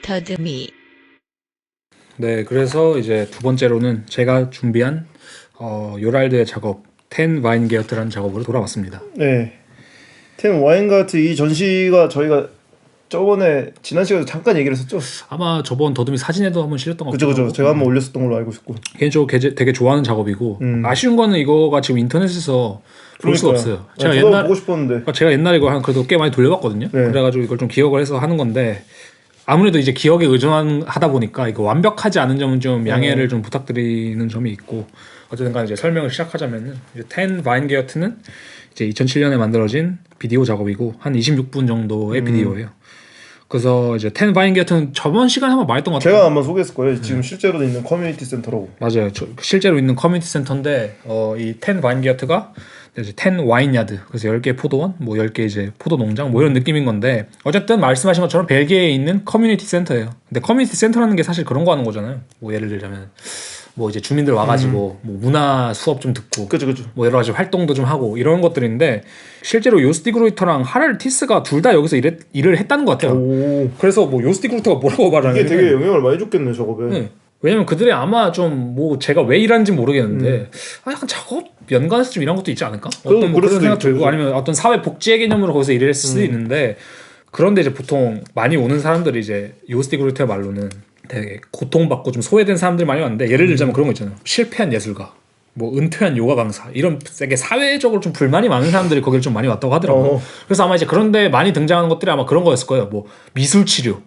Unfiltered Me. 네, 그래서 이제 두 번째로는 제가 준비한 요랄드의 작업 텐 와인게어트라는 작업으로 돌아왔습니다. 네. 텐 와인가트 이 전시가 저희가 저번에 지난 시간에 잠깐 얘기를 했었죠. 아마 저번 더듬이 사진에도 한번 실렸던 것 같아요. 그죠. 제가 한번 올렸었던 걸로 알고 있고. 개인적으로 되게 좋아하는 작업이고 아쉬운 거는 이거가 지금 인터넷에서 볼 수가 없어요. 제가 옛날에 보고 싶었는데. 그러니까 제가 옛날에 이거 그래도 꽤 많이 돌려봤거든요. 네. 그래가지고 이걸 좀 기억을 해서 하는 건데 아무래도 이제 기억에 의존하다 보니까 이거 완벽하지 않은 점은 좀 양해를 좀 부탁드리는 점이 있고 어쨌든 간에 이제 설명을 시작하자면은 텐 와인게어트는 이제 2007년에 만들어진 비디오 작업이고 한 26분 정도의 비디오예요. 그래서 이제 텐 와인게어트는 저번 시간에 한번 말했던 것 같아요. 제가 한번 소개했을 거예요. 지금 실제로 있는 커뮤니티 센터라고. 맞아요. 실제로 있는 커뮤니티 센터인데 이 텐 와인게어트가 이제 텐 와인야드 그래서 10개 포도원, 뭐 10개 이제 포도 농장 뭐 이런 느낌인 건데 어쨌든 말씀하신 것처럼 벨기에에 있는 커뮤니티 센터예요. 근데 커뮤니티 센터라는 게 사실 그런 거 하는 거잖아요. 뭐 예를 들자면 뭐 이제 주민들 와가지고 뭐 문화 수업 좀 듣고, 그죠. 뭐 여러 가지 활동도 좀 하고 이런 것들인데 실제로 요스티 그루이터랑 하랄 티스가 둘 다 여기서 일을 했다는 것 같아요. 오. 그래서 뭐 요스티 그루이터가 뭐라고 말하냐면 이게 되게 영향을 많이 줬겠네 작업에. 네. 왜냐면 그들이 아마 좀 뭐 제가 왜 일하는지 모르겠는데 약간 작업 연관해서 좀 이런 것도 있지 않을까? 어떤 뭐 그런 생각 들고 아니면 어떤 사회 복지의 개념으로 거기서 일을 했을 수도 있는데 그런데 이제 보통 많이 오는 사람들이 이제 요스티 그루이터의 말로는 되게 고통받고 좀 소외된 사람들 많이 왔는데 예를 들자면 그런 거 있잖아요. 실패한 예술가, 뭐 은퇴한 요가 강사 이런 되게 사회적으로 좀 불만이 많은 사람들이 거기를 좀 많이 왔다고 하더라고요. 그래서 아마 이제 그런데 많이 등장하는 것들이 아마 그런 거였을 거예요. 뭐 미술 치료.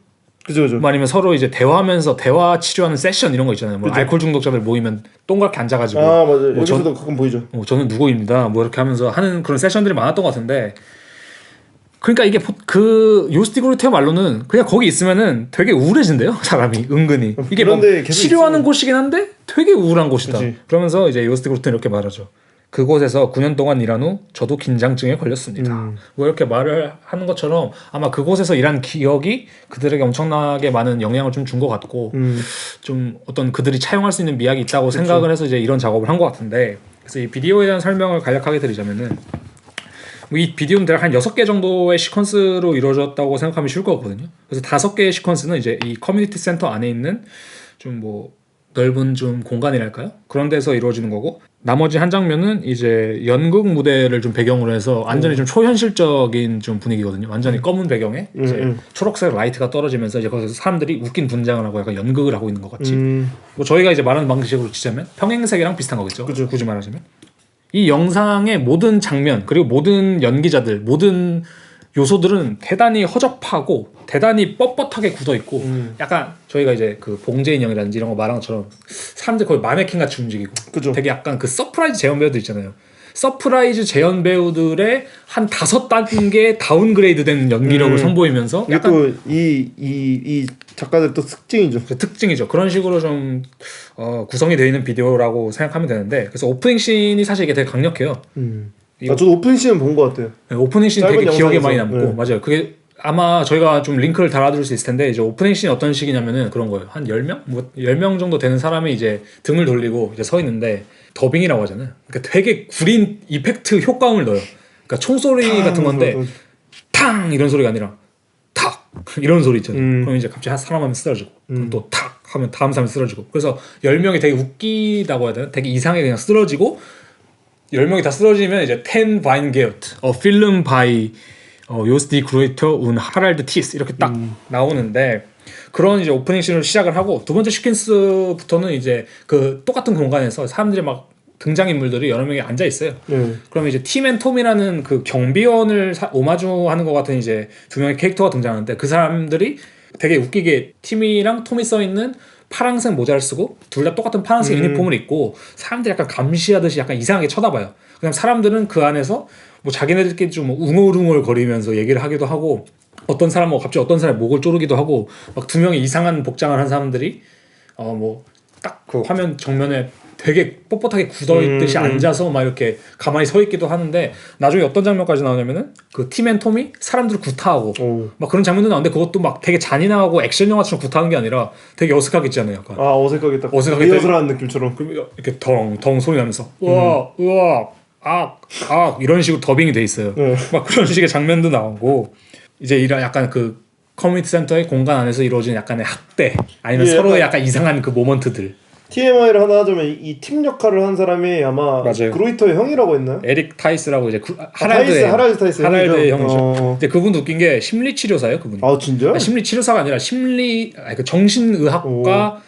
그죠. 뭐 아니면 서로 이제 대화하면서 대화 치료하는 세션 이런 거 있잖아요. 뭐 알코올 중독자들 모이면 동그랗게 앉아가지고 아 맞아요. 뭐 여기서도 가끔 보이죠. 저는 누구입니다. 뭐 이렇게 하면서 하는 그런 세션들이 많았던 것 같은데 그러니까 이게 그 요스티 그루이터 말로는 그냥 거기 있으면은 되게 우울해진대요. 사람이 은근히 이게 뭐 치료하는 곳이긴 한데 되게 우울한 곳이다. 그치. 그러면서 이제 요스티 그루이터는 이렇게 말하죠. 그곳에서 9년 동안 일한 후 저도 긴장증에 걸렸습니다. 뭐 이렇게 말을 하는 것처럼 아마 그곳에서 일한 기억이 그들에게 엄청나게 많은 영향을 좀 준 것 같고 좀 어떤 그들이 차용할 수 있는 미학이 있다고 생각을 해서 이제 이런 작업을 한 것 같은데 그래서 이 비디오에 대한 설명을 간략하게 드리자면은 이 비디오는 대략 한 6개 정도의 시퀀스로 이루어졌다고 생각하면 쉬울 것 같거든요. 그래서 5개의 시퀀스는 이제 이 커뮤니티 센터 안에 있는 좀 뭐 넓은 좀 공간이랄까요? 그런 데서 이루어지는 거고 나머지 한 장면은 이제 연극 무대를 좀 배경으로 해서 완전히 좀 초현실적인 좀 분위기거든요. 완전히 검은 배경에 이제 초록색 라이트가 떨어지면서 이제 거기서 사람들이 웃긴 분장을 하고 약간 연극을 하고 있는 것 같이. 뭐 저희가 이제 말하는 방식으로 치자면 평행색이랑 비슷한 거겠죠. 그죠. 굳이 말하자면. 이 영상의 모든 장면 그리고 모든 연기자들 모든 요소들은 대단히 허접하고 대단히 뻣뻣하게 굳어있고 약간 저희가 이제 그 봉제 인형이라든지 이런 거 말한 것처럼 사람들이 거의 마네킹 같이 움직이고 그죠. 되게 약간 그 서프라이즈 재현 배우들 있잖아요. 서프라이즈 재현 배우들의 한 5단계 다운그레이드 된 연기력을 선보이면서 약간 이 작가들 또 특징이죠. 특징이죠. 그런 식으로 좀 구성이 되어 있는 비디오라고 생각하면 되는데 그래서 오프닝 씬이 사실 이게 되게 강력해요. 저도 오프닝 씬은 본 것 같아요. 네, 오프닝 씬 되게 기억에 많이 남고 네. 맞아요. 그게 아마 저희가 좀 링크를 달아드릴 수 있을 텐데 이제 오프닝 씬이 어떤 식이냐면은 그런 거예요. 한 10명? 뭐 10명 정도 되는 사람이 이제 등을 돌리고 이제 서 있는데 더빙이라고 하잖아요. 그러니까 되게 구린 이펙트 효과음을 넣어요. 그러니까 총소리 같은 건데 탕 이런 소리가 아니라 탁 이런 소리 있잖아요. 그럼 이제 갑자기 한 사람 하면 쓰러지고 또 탁 하면 다음 사람이 쓰러지고 그래서 10명이 되게 웃기다고 해야 되나? 되게 이상하게 그냥 쓰러지고 10명이 다 쓰러지면 이제 텐 와인게어트 필름 바이 요스티 그루이터 운 하랄드 티스 이렇게 딱 나오는데 그런 이제 오프닝 씬으로 시작을 하고 두 번째 시퀀스부터는 이제 그 똑같은 공간에서 사람들이 막 등장인물들이 여러 명이 앉아 있어요. 그러면 이제 팀 앤 톰이라는 그 경비원을 오마주하는 것 같은 이제 두 명의 캐릭터가 등장하는데 그 사람들이 되게 웃기게 팀이랑 톰이 써 있는 파란색 모자를 쓰고 둘 다 똑같은 파란색 유니폼을 입고 사람들이 약간 감시하듯이 약간 이상하게 쳐다봐요. 그냥 사람들은 그 안에서 뭐 자기네들끼리 좀 웅얼웅얼 거리면서 얘기를 하기도 하고 어떤 사람은 갑자기 어떤 사람의 목을 조르기도 하고 막 두 명의 이상한 복장을 한 사람들이 뭐 딱 그 화면 정면에 되게 뻣뻣하게 굳어있듯이 앉아서 막 이렇게 가만히 서 있기도 하는데 나중에 어떤 장면까지 나오냐면은 그 팀 앤 톰이 사람들을 구타하고 막 그런 장면도 나오는데 그것도 막 되게 잔인하고 액션 영화처럼 구타하는 게 아니라 되게 어색하겠잖아요. 약간. 아 어색하게 딱 어색하게 리허설하는 느낌처럼 이렇게 덩 소리 나면서 으악 이런 식으로 더빙이 돼 있어요. 막 그런 식의 장면도 나오고 이제 이런 약간 그 커뮤니티 센터의 공간 안에서 이루어지는 약간의 학대 아니면 예, 서로의 약간 약간 이상한 그 모먼트들. TMI를 하나 하자면 이 팀 역할을 한 사람이 아마 맞아요. 그로이터의 형이라고 했나요? 에릭 타이스라고 이제 하랄드 타이스 하랄드의 형이죠. 형이죠. 근데 그분도 웃긴 게 심리 치료사예요, 그분이. 아 진짜요? 심리 치료사가 아니라 그 정신의학과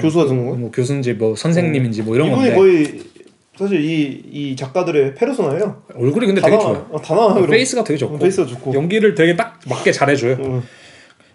교수 같은 건가요? 뭐 교수인지 뭐 선생님인지 뭐 이런 이분이 건데 거의 사실 이 작가들의 페르소나예요. 얼굴이 근데 다 되게 나와. 좋아요. 다 나와. 페이스가 되게 좋고 페이스가 좋고. 연기를 되게 딱 맞게 잘해줘요.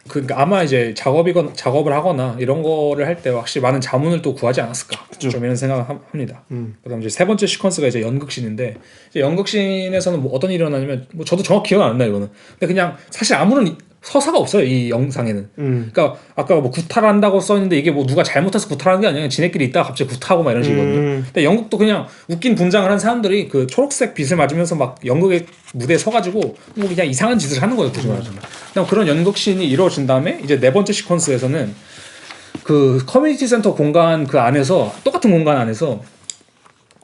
그러니까 아마 이제 작업을 하거나 이런 거를 할 때 확실히 많은 자문을 또 구하지 않았을까. 그쵸. 좀 이런 생각을 합니다. 그다음 이제 세 번째 시퀀스가 이제 연극신인데 이제 연극신에서는 뭐 어떤 일이 일어나냐면 뭐 저도 정확히 기억 안 나요 이거는. 근데 그냥 사실 아무런 서사가 없어요 이 영상에는. 그러니까 아까 뭐 구타한다고 써있는데 이게 뭐 누가 잘못해서 구타하는 게 아니라 지네끼리 있다가 갑자기 구타하고 막 이런 식이거든요. 근데 연극도 그냥 웃긴 분장을 한 사람들이 그 초록색 빛을 맞으면서 막 연극의 무대에 서가지고 뭐 그냥 이상한 짓을 하는 거예요, 굳이 말하자면. 그냥 그런 연극신이 이루어진 다음에 이제 네 번째 시퀀스에서는 그 커뮤니티 센터 공간 그 안에서 똑같은 공간 안에서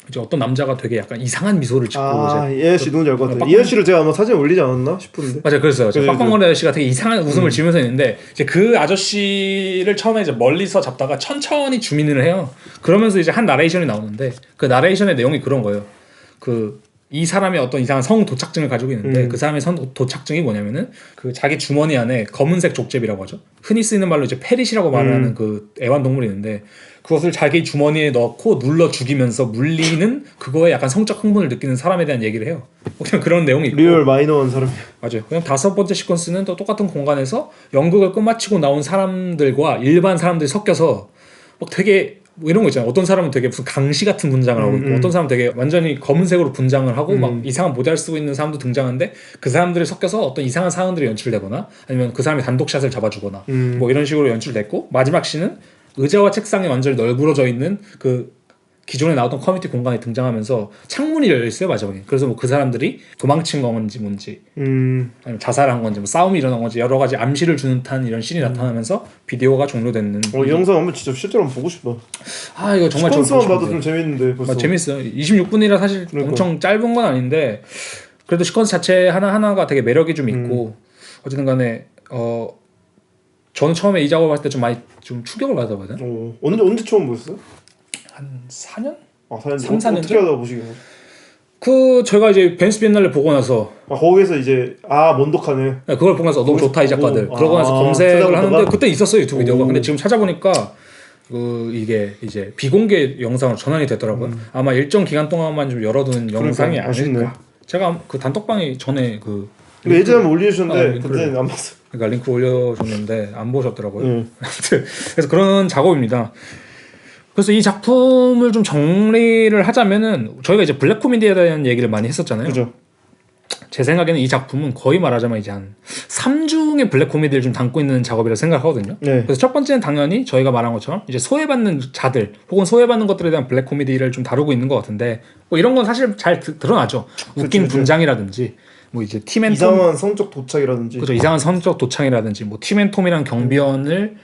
이제 어떤 남자가 되게 약간 이상한 미소를 짓고 이해 씨 누군지 알 것 같아요. 이해 씨를 제가 아마 사진 올리지 않았나 싶은데. 맞아요, 그랬어요. 그래, 빡빡머리 아저씨가 되게 이상한 웃음을 지으면서 있는데 이제 그 아저씨를 처음에 이제 멀리서 잡다가 천천히 주민을 해요. 그러면서 이제 한 나레이션이 나오는데 그 나레이션의 내용이 그런 거예요. 이 사람이 어떤 이상한 성 도착증을 가지고 있는데 그 사람의 성 도착증이 뭐냐면은 그 자기 주머니 안에 검은색 족제비라고 하죠. 흔히 쓰이는 말로 이제 페릿이라고 말하는 그 애완동물이 있는데 그것을 자기 주머니에 넣고 눌러 죽이면서 물리는 그거에 약간 성적 흥분을 느끼는 사람에 대한 얘기를 해요. 그냥 그런 내용이 있고. 리얼 마이너한 사람. 맞아요. 그냥 다섯 번째 시퀀스는 또 똑같은 공간에서 연극을 끝마치고 나온 사람들과 일반 사람들이 섞여서 막 되게 뭐 이런 거 있잖아요. 어떤 사람은 되게 무슨 강시 같은 분장을 하고 있고 어떤 사람은 되게 완전히 검은색으로 분장을 하고 막 이상한 모자를 쓰고 있는 사람도 등장하는데 그 사람들이 섞여서 어떤 이상한 상황들이 연출되거나 아니면 그 사람이 단독샷을 잡아주거나 뭐 이런 식으로 연출됐고 마지막 씬은 의자와 책상이 완전히 널브러져 있는 그 기존에 나왔던 커뮤니티 공간에 등장하면서 창문이 열려 있어요 마지막에. 그래서 뭐 그 사람들이 도망친 건지 뭔지 아니면 자살한 건지 뭐 싸움이 일어난 건지 여러 가지 암시를 주는 듯한 이런 씬이 나타나면서 비디오가 종료되는. 이 영상 한번 진짜 실제로 한번 보고 싶다. 이거 정말 좀 시퀀스만 봐도 좀 재밌는데 벌써. 재밌어요. 26분이라 사실 그러니까. 엄청 짧은 건 아닌데 그래도 시퀀스 자체 하나하나가 되게 매력이 좀 있고 어쨌든 간에 저는 처음에 이 작업을 할 때 좀 많이 좀 충격을 받았거든요. 언제 처음 보셨어요? 한 4년? 4년 3, 4년 어떻게 하다 보시긴 해요? 제가 이제 베니스 비엔날레 보고 나서 거기서 이제 몬독하네. 그걸 보고 나서 너무 좋다 이 작가들. 그러고 나서 검색을 찾아보다가? 하는데 그때 있었어요 유튜브 비디오가. 근데 지금 찾아보니까 이게 이제 비공개 영상으로 전환이 됐더라고요. 아마 일정 기간 동안만 좀 열어둔 영상이 아쉽네. 아닐까. 제가 그 단톡방에 전에 예전에 한번 올려주셨는데 링크를- 그때는 안 봤어요. 그러니까 링크 올려줬는데 안 보셨더라고요. 아무튼 그래서 그런 작업입니다. 그래서 이 작품을 좀 정리를 하자면은 저희가 이제 블랙 코미디에 대한 얘기를 많이 했었잖아요. 그죠. 제 생각에는 이 작품은 거의 말하자면 이제 한 3중의 블랙 코미디를 좀 담고 있는 작업이라고 생각하거든요. 네. 그래서 첫 번째는 당연히 저희가 말한 것처럼 이제 소외받는 자들 혹은 소외받는 것들에 대한 블랙 코미디를 좀 다루고 있는 것 같은데 뭐 이런 건 사실 잘 드러나죠. 웃긴 그쵸. 분장이라든지 뭐 이제 팀앤톰 이상한 성적 도착이라든지. 그죠, 이상한 선적 도창이라든지 뭐 팀앤톰이랑 경비원을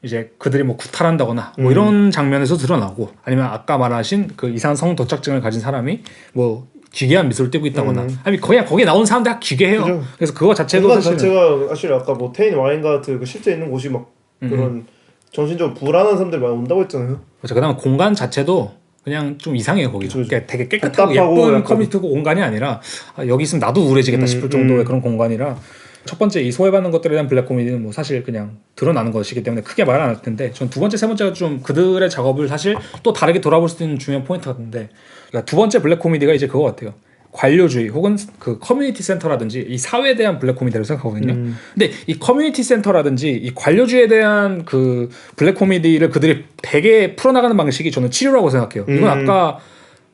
이제 그들이 뭐 구탈한다거나 뭐 이런 장면에서 드러나고 아니면 아까 말하신 그 이상한 성 도착증을 가진 사람이 뭐 기괴한 미소를 띠고 있다거나 아니 거기에 나온 사람들 다 기괴해요. 그죠. 그래서 그거 자체도 공간 사실은 자체가 사실 아까 뭐 테인 와인가트 그 실제 있는 곳이 막 그런 정신적으로 불안한 사람들 많이 온다고 했잖아요. 그렇죠. 그다음 공간 자체도 그냥 좀 이상해요 거기. 그쵸. 그러니까 되게 깨끗하고 답답하고 예쁜 약간. 커뮤니티 공간이 아니라 여기 있으면 나도 우울해지겠다 싶을 정도의 그런 공간이라 첫 번째 이 소외받는 것들에 대한 블랙 코미디는 뭐 사실 그냥 드러나는 것이기 때문에 크게 말 안 할 텐데 전 두 번째 세 번째가 좀 그들의 작업을 사실 또 다르게 돌아볼 수 있는 중요한 포인트 같은데 그러니까 두 번째 블랙 코미디가 이제 그거 같아요. 관료주의 혹은 그 커뮤니티 센터라든지 이 사회에 대한 블랙 코미디라고 생각하거든요. 근데 이 커뮤니티 센터라든지 이 관료주의에 대한 그 블랙 코미디를 그들이 되게 풀어나가는 방식이 저는 치료라고 생각해요. 이건 아까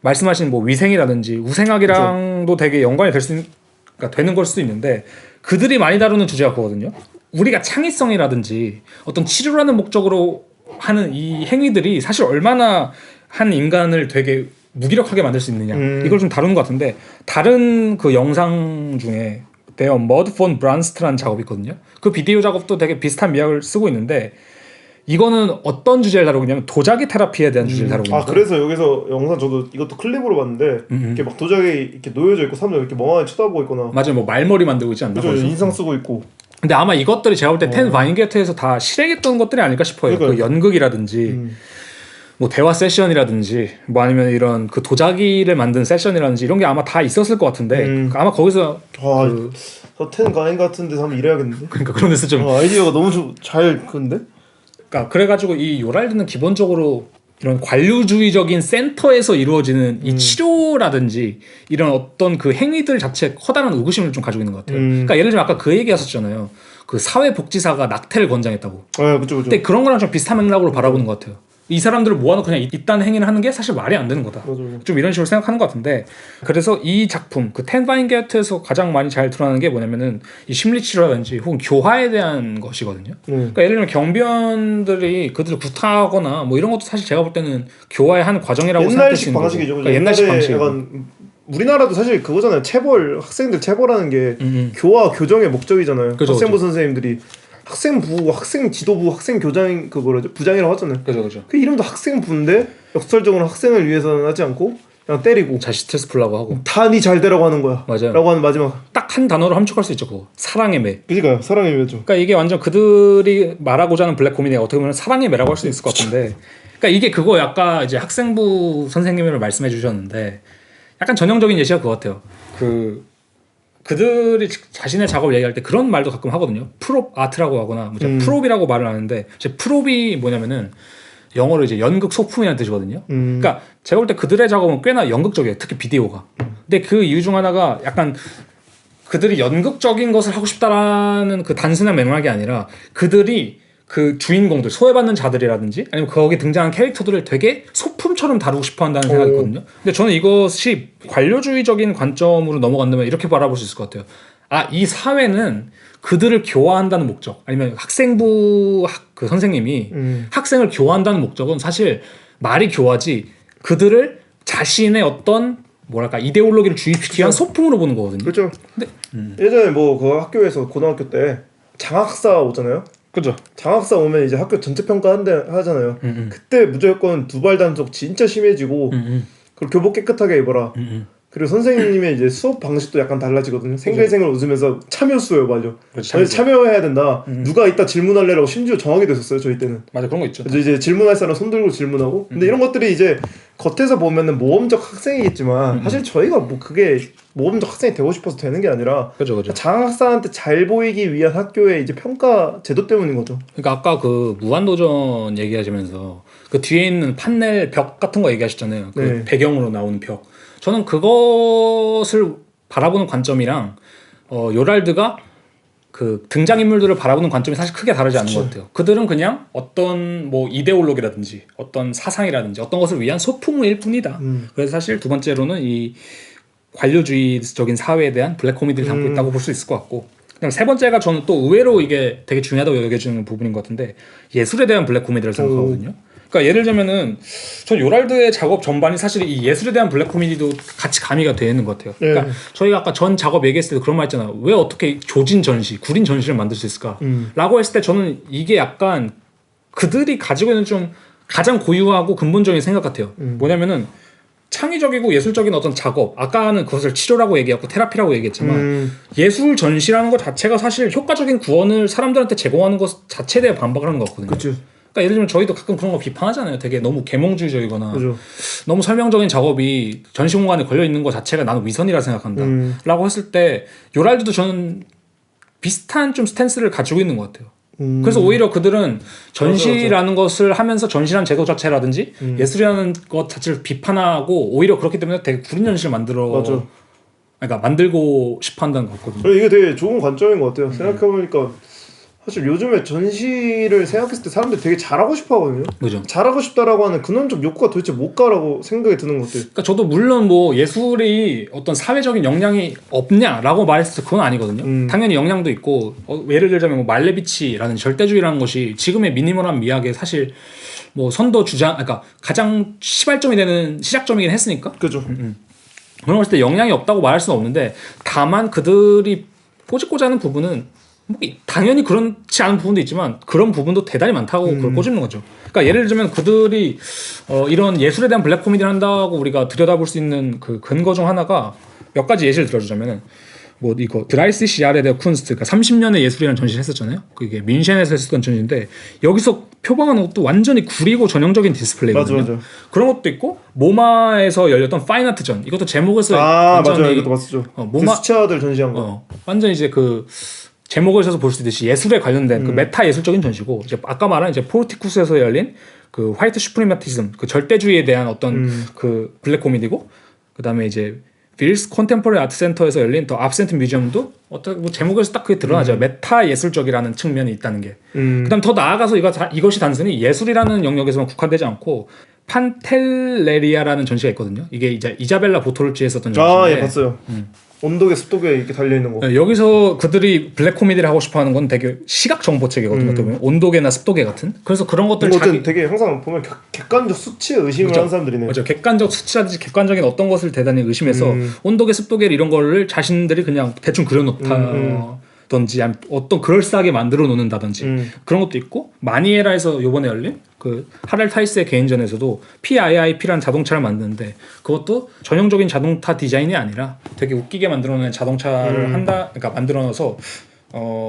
말씀하신 뭐 위생이라든지 우생학이랑도 되게 연관이 그러니까 되는 걸 수도 있는데 그들이 많이 다루는 주제가 그거거든요. 우리가 창의성이라든지 어떤 치료라는 목적으로 하는 이 행위들이 사실 얼마나 한 인간을 되게 무기력하게 만들 수 있느냐 이걸 좀 다루는 것 같은데 다른 그 영상 중에 데어 머드 폰 브란스트라는 작업이 있거든요. 그 비디오 작업도 되게 비슷한 미학을 쓰고 있는데 이거는 어떤 주제를 다루고 있냐면 도자기 테라피에 대한 주제를 다루고 있는 거예요. 그래서 여기서 영상 저도 이것도 클립으로 봤는데 이렇게 막 도자기 이렇게 놓여져 있고 사람들 이렇게 멍하게 쳐다보고 있거나 맞아요. 뭐 말머리 만들고 있지 않나? 그죠. 인상 쓰고 있고 근데 아마 이것들이 제가 볼 때 텐 바인게트에서 다 실행했던 것들이 아닐까 싶어요. 그 연극이라든지 뭐 대화 세션이라든지 뭐 아니면 이런 그 도자기를 만든 세션이라든지 이런 게 아마 다 있었을 것 같은데 아마 거기서 저텐 가인 같은 데서 한번 일해야겠는데. 그러니까 그런 데서 좀 아이디어가 너무 잘 큰데? 그러니까 그래가지고 이 요랄드는 기본적으로 이런 관료주의적인 센터에서 이루어지는 이 치료라든지 이런 어떤 그 행위들 자체에 커다란 의구심을 좀 가지고 있는 것 같아요. 그러니까 예를 들면 아까 그 얘기하셨잖아요. 그 사회복지사가 낙태를 권장했다고. 그쵸. 근데 그런 거랑 좀 비슷한 맥락으로 바라보는 것 같아요. 이 사람들을 모아놓고 그냥 이딴 행위를 하는 게 사실 말이 안 되는 거다. 맞아요. 좀 이런 식으로 생각하는 것 같은데 그래서 이 작품 그 텐 바인게트에서 가장 많이 잘 드러나는 게 뭐냐면은 이 심리치료라든지 혹은 교화에 대한 것이거든요. 그러니까 예를 들면 경비원들이 그들을 구타하거나 뭐 이런 것도 사실 제가 볼 때는 교화의 한 과정이라고 생각할 수 옛날식 있는 거고. 방식이죠. 그러니까 옛날식 방식. 약간 우리나라도 사실 그거잖아요. 학생들 체벌하는 게 교화 교정의 목적이잖아요. 그죠, 학생부 그죠. 선생님들이 학생부, 학생지도부, 학생교장 그 뭐라죠? 부장이라고 하잖아요. 그죠. 그 이름도 학생부인데 역설적으로 학생을 위해서는 하지 않고 그냥 때리고 자식 스트레스 풀라고 하고. 다 네 잘 되라고 하는 거야. 맞아요. 라고 하는 마지막. 딱 한 단어로 함축할 수 있죠. 그거. 사랑의 매. 그러니까요. 사랑의 매죠. 그러니까 이게 완전 그들이 말하고자 하는 블랙 코미디가 어떻게 보면 사랑의 매라고 할 수 있을 것 같은데 그러니까 이게 그거 아까 이제 학생부 선생님을 말씀해 주셨는데 약간 전형적인 예시가 그거 같아요. 그들이 자신의 작업을 얘기할 때 그런 말도 가끔 하거든요. 프롭 아트라고 하거나 뭐 제가 프롭이라고 말을 하는데 제 프롭이 뭐냐면은 영어로 이제 연극 소품이라는 뜻이거든요. 그러니까 제가 볼 때 그들의 작업은 꽤나 연극적이에요. 특히 비디오가. 근데 그 이유 중 하나가 약간 그들이 연극적인 것을 하고 싶다라는 그 단순한 맥락이 아니라 그들이 그 주인공들 소외받는 자들이라든지 아니면 거기에 등장한 캐릭터들을 되게 소품처럼 다루고 싶어 한다는 생각이 있거든요. 근데 저는 이것이 관료주의적인 관점으로 넘어간다면 이렇게 바라볼 수 있을 것 같아요. 이 사회는 그들을 교화한다는 목적 아니면 학생부 그 선생님이 학생을 교화한다는 목적은 사실 말이 교화지 그들을 자신의 어떤 뭐랄까 이데올로기를 주입시키기 위한 소품으로 보는 거거든요. 그렇죠. 근데 예전에 뭐 그 학교에서 고등학교 때 장학사 오잖아요. 그죠. 장학사 오면 이제 학교 전체 평가 하잖아요. 그때 무조건 두발 단속 진짜 심해지고 그리고 교복 깨끗하게 입어라. 그리고 선생님의 이제 수업 방식도 약간 달라지거든요. 생글생글 웃으면서 참여수요, 맞아. 참여해야 된다. 누가 이따 질문할래라고 심지어 정하게 됐었어요, 저희 때는. 맞아, 그런 거 있죠. 이제 질문할 사람 손 들고 질문하고. 근데 이런 것들이 이제 겉에서 보면은 모험적 학생이겠지만 사실 저희가 뭐 그게 모험적 학생이 되고 싶어서 되는 게 아니라 그죠. 장학사한테 잘 보이기 위한 학교의 이제 평가 제도 때문인 거죠. 그러니까 아까 그 무한도전 얘기하시면서 그 뒤에 있는 판넬 벽 같은 거 얘기하셨잖아요. 그 네. 배경으로 나오는 벽. 저는 그것을 바라보는 관점이랑 요랄드가 그 등장인물들을 바라보는 관점이 사실 크게 다르지 않은 것 같아요. 그들은 그냥 어떤 뭐 이데올로기라든지 어떤 사상이라든지 어떤 것을 위한 소품일 뿐이다. 그래서 사실 두 번째로는 이 관료주의적인 사회에 대한 블랙 코미디를 담고 있다고 볼 수 있을 것 같고 그다음 세 번째가 저는 또 의외로 이게 되게 중요하다고 여겨지는 부분인 것 같은데 예술에 대한 블랙 코미디를 생각하거든요. 그러니까 예를 들면은 전 요랄드의 작업 전반이 사실 이 예술에 대한 블랙 코미디도 같이 가미가 되어 있는 것 같아요. 그러니까 저희가 아까 전 작업 얘기했을 때 그런 말 했잖아요. 왜 어떻게 조진 전시, 구린 전시를 만들 수 있을까? 라고 했을 때 저는 이게 약간 그들이 가지고 있는 좀 가장 고유하고 근본적인 생각 같아요. 뭐냐면은 창의적이고 예술적인 어떤 작업 아까는 그것을 치료라고 얘기했고 테라피라고 얘기했지만 예술 전시라는 것 자체가 사실 효과적인 구원을 사람들한테 제공하는 것 자체에 대해 반박을 하는 것 같거든요. 그렇죠. 그러니까 예를 들면 저희도 가끔 그런 거 비판하잖아요. 되게 너무 계몽주의적이거나 그죠. 너무 설명적인 작업이 전시 공간에 걸려 있는 것 자체가 나는 위선이라 생각한다. 라고 했을 때 요랄드도 저는 비슷한 좀 스탠스를 가지고 있는 것 같아요. 그래서 오히려 그들은 전시라는 것을 하면서 전시라는 제도 자체라든지 예술이라는 것 자체를 비판하고 오히려 그렇기 때문에 되게 구린 전시를 그러니까 만들고 싶어 한다는 것 같거든요. 이게 되게 좋은 관점인 것 같아요. 생각해보니까 사실 요즘에 전시를 생각했을 때 사람들이 되게 잘하고 싶어 하거든요. 그죠. 잘하고 싶다라고 하는 근원적 욕구가 도대체 뭘까라고 생각이 드는 것 같아요. 그러니까 저도 물론 뭐 예술이 어떤 사회적인 영향이 없냐라고 말했을 때 그건 아니거든요. 당연히 영향도 있고 예를 들자면 뭐 말레비치라는 절대주의라는 것이 지금의 미니멀한 미학에 사실 뭐 선도 주장, 그러니까 가장 시발점이 되는 시작점이긴 했으니까. 그죠. 그런 것일 때 영향이 없다고 말할 수는 없는데 다만 그들이 꼬집고자 하는 부분은 뭐 당연히 그렇지 않은 부분도 있지만 그런 부분도 대단히 많다고 그걸 꼬집는 거죠. 그러니까 예를 들면 그들이 이런 예술에 대한 블랙 코미디를 한다고 우리가 들여다볼 수 있는 그 근거 중 하나가 몇 가지 예시를 들어주자면은 뭐 이거 드라이시시 야레 데 쿤스트, 그러니까 30년의 예술이라는 전시를 했었잖아요. 그게 뮌헨에서 했었던 전시인데 여기서 표방하는 것도 완전히 구리고 전형적인 디스플레이거든요. 맞아. 그런 것도 있고 모마에서 열렸던 파인아트전, 이것도 제목에서 맞아요. 이것도 봤었죠. 모마 그 수채화들 전시한 거. 완전 이제 그 제목을 써서 볼 수 있듯이 예술에 관련된 그 메타 예술적인 전시고, 이제 아까 말한 이제 포르티쿠스에서 열린 그 화이트 슈프리마티즘, 그 절대주의에 대한 어떤 그 블랙 코미디고, 그다음에 이제 빌스 컨템포러리 아트 센터에서 열린 더 압센트 뮤지엄도 어떤 뭐 제목에서 딱 그게 드러나죠. 메타 예술적이라는 측면이 있다는 게. 그다음 더 나아가서 이것이 단순히 예술이라는 영역에서만 국한되지 않고 판텔레리아라는 전시가 있거든요. 이게 이제 이자벨라 보톨치에 했었던 전시인데. 예, 봤어요. 온도계 습도계 이렇게 달려 있는 거. 여기서 그들이 블랙 코미디를 하고 싶어하는 건 되게 시각 정보체계거든요. 어떻게 보면 온도계나 습도계 같은. 그래서 그런 것들 되게 항상 보면 객관적 수치에 의심을 하는 사람들이네. 맞아. 객관적 수치라든지 객관적인 어떤 것을 대단히 의심해서 온도계, 습도계 이런 거를 자신들이 그냥 대충 그려놓다든지 어떤 그럴싸하게 만들어 놓는다든지 그런 것도 있고, 마니에라에서 요번에 열린 그 하렐 타이스의 개인전에서도 PIIP라는 자동차를 만드는데 그것도 전형적인 자동차 디자인이 아니라 되게 웃기게 만들어놓은 자동차를 그러니까 만들어놔서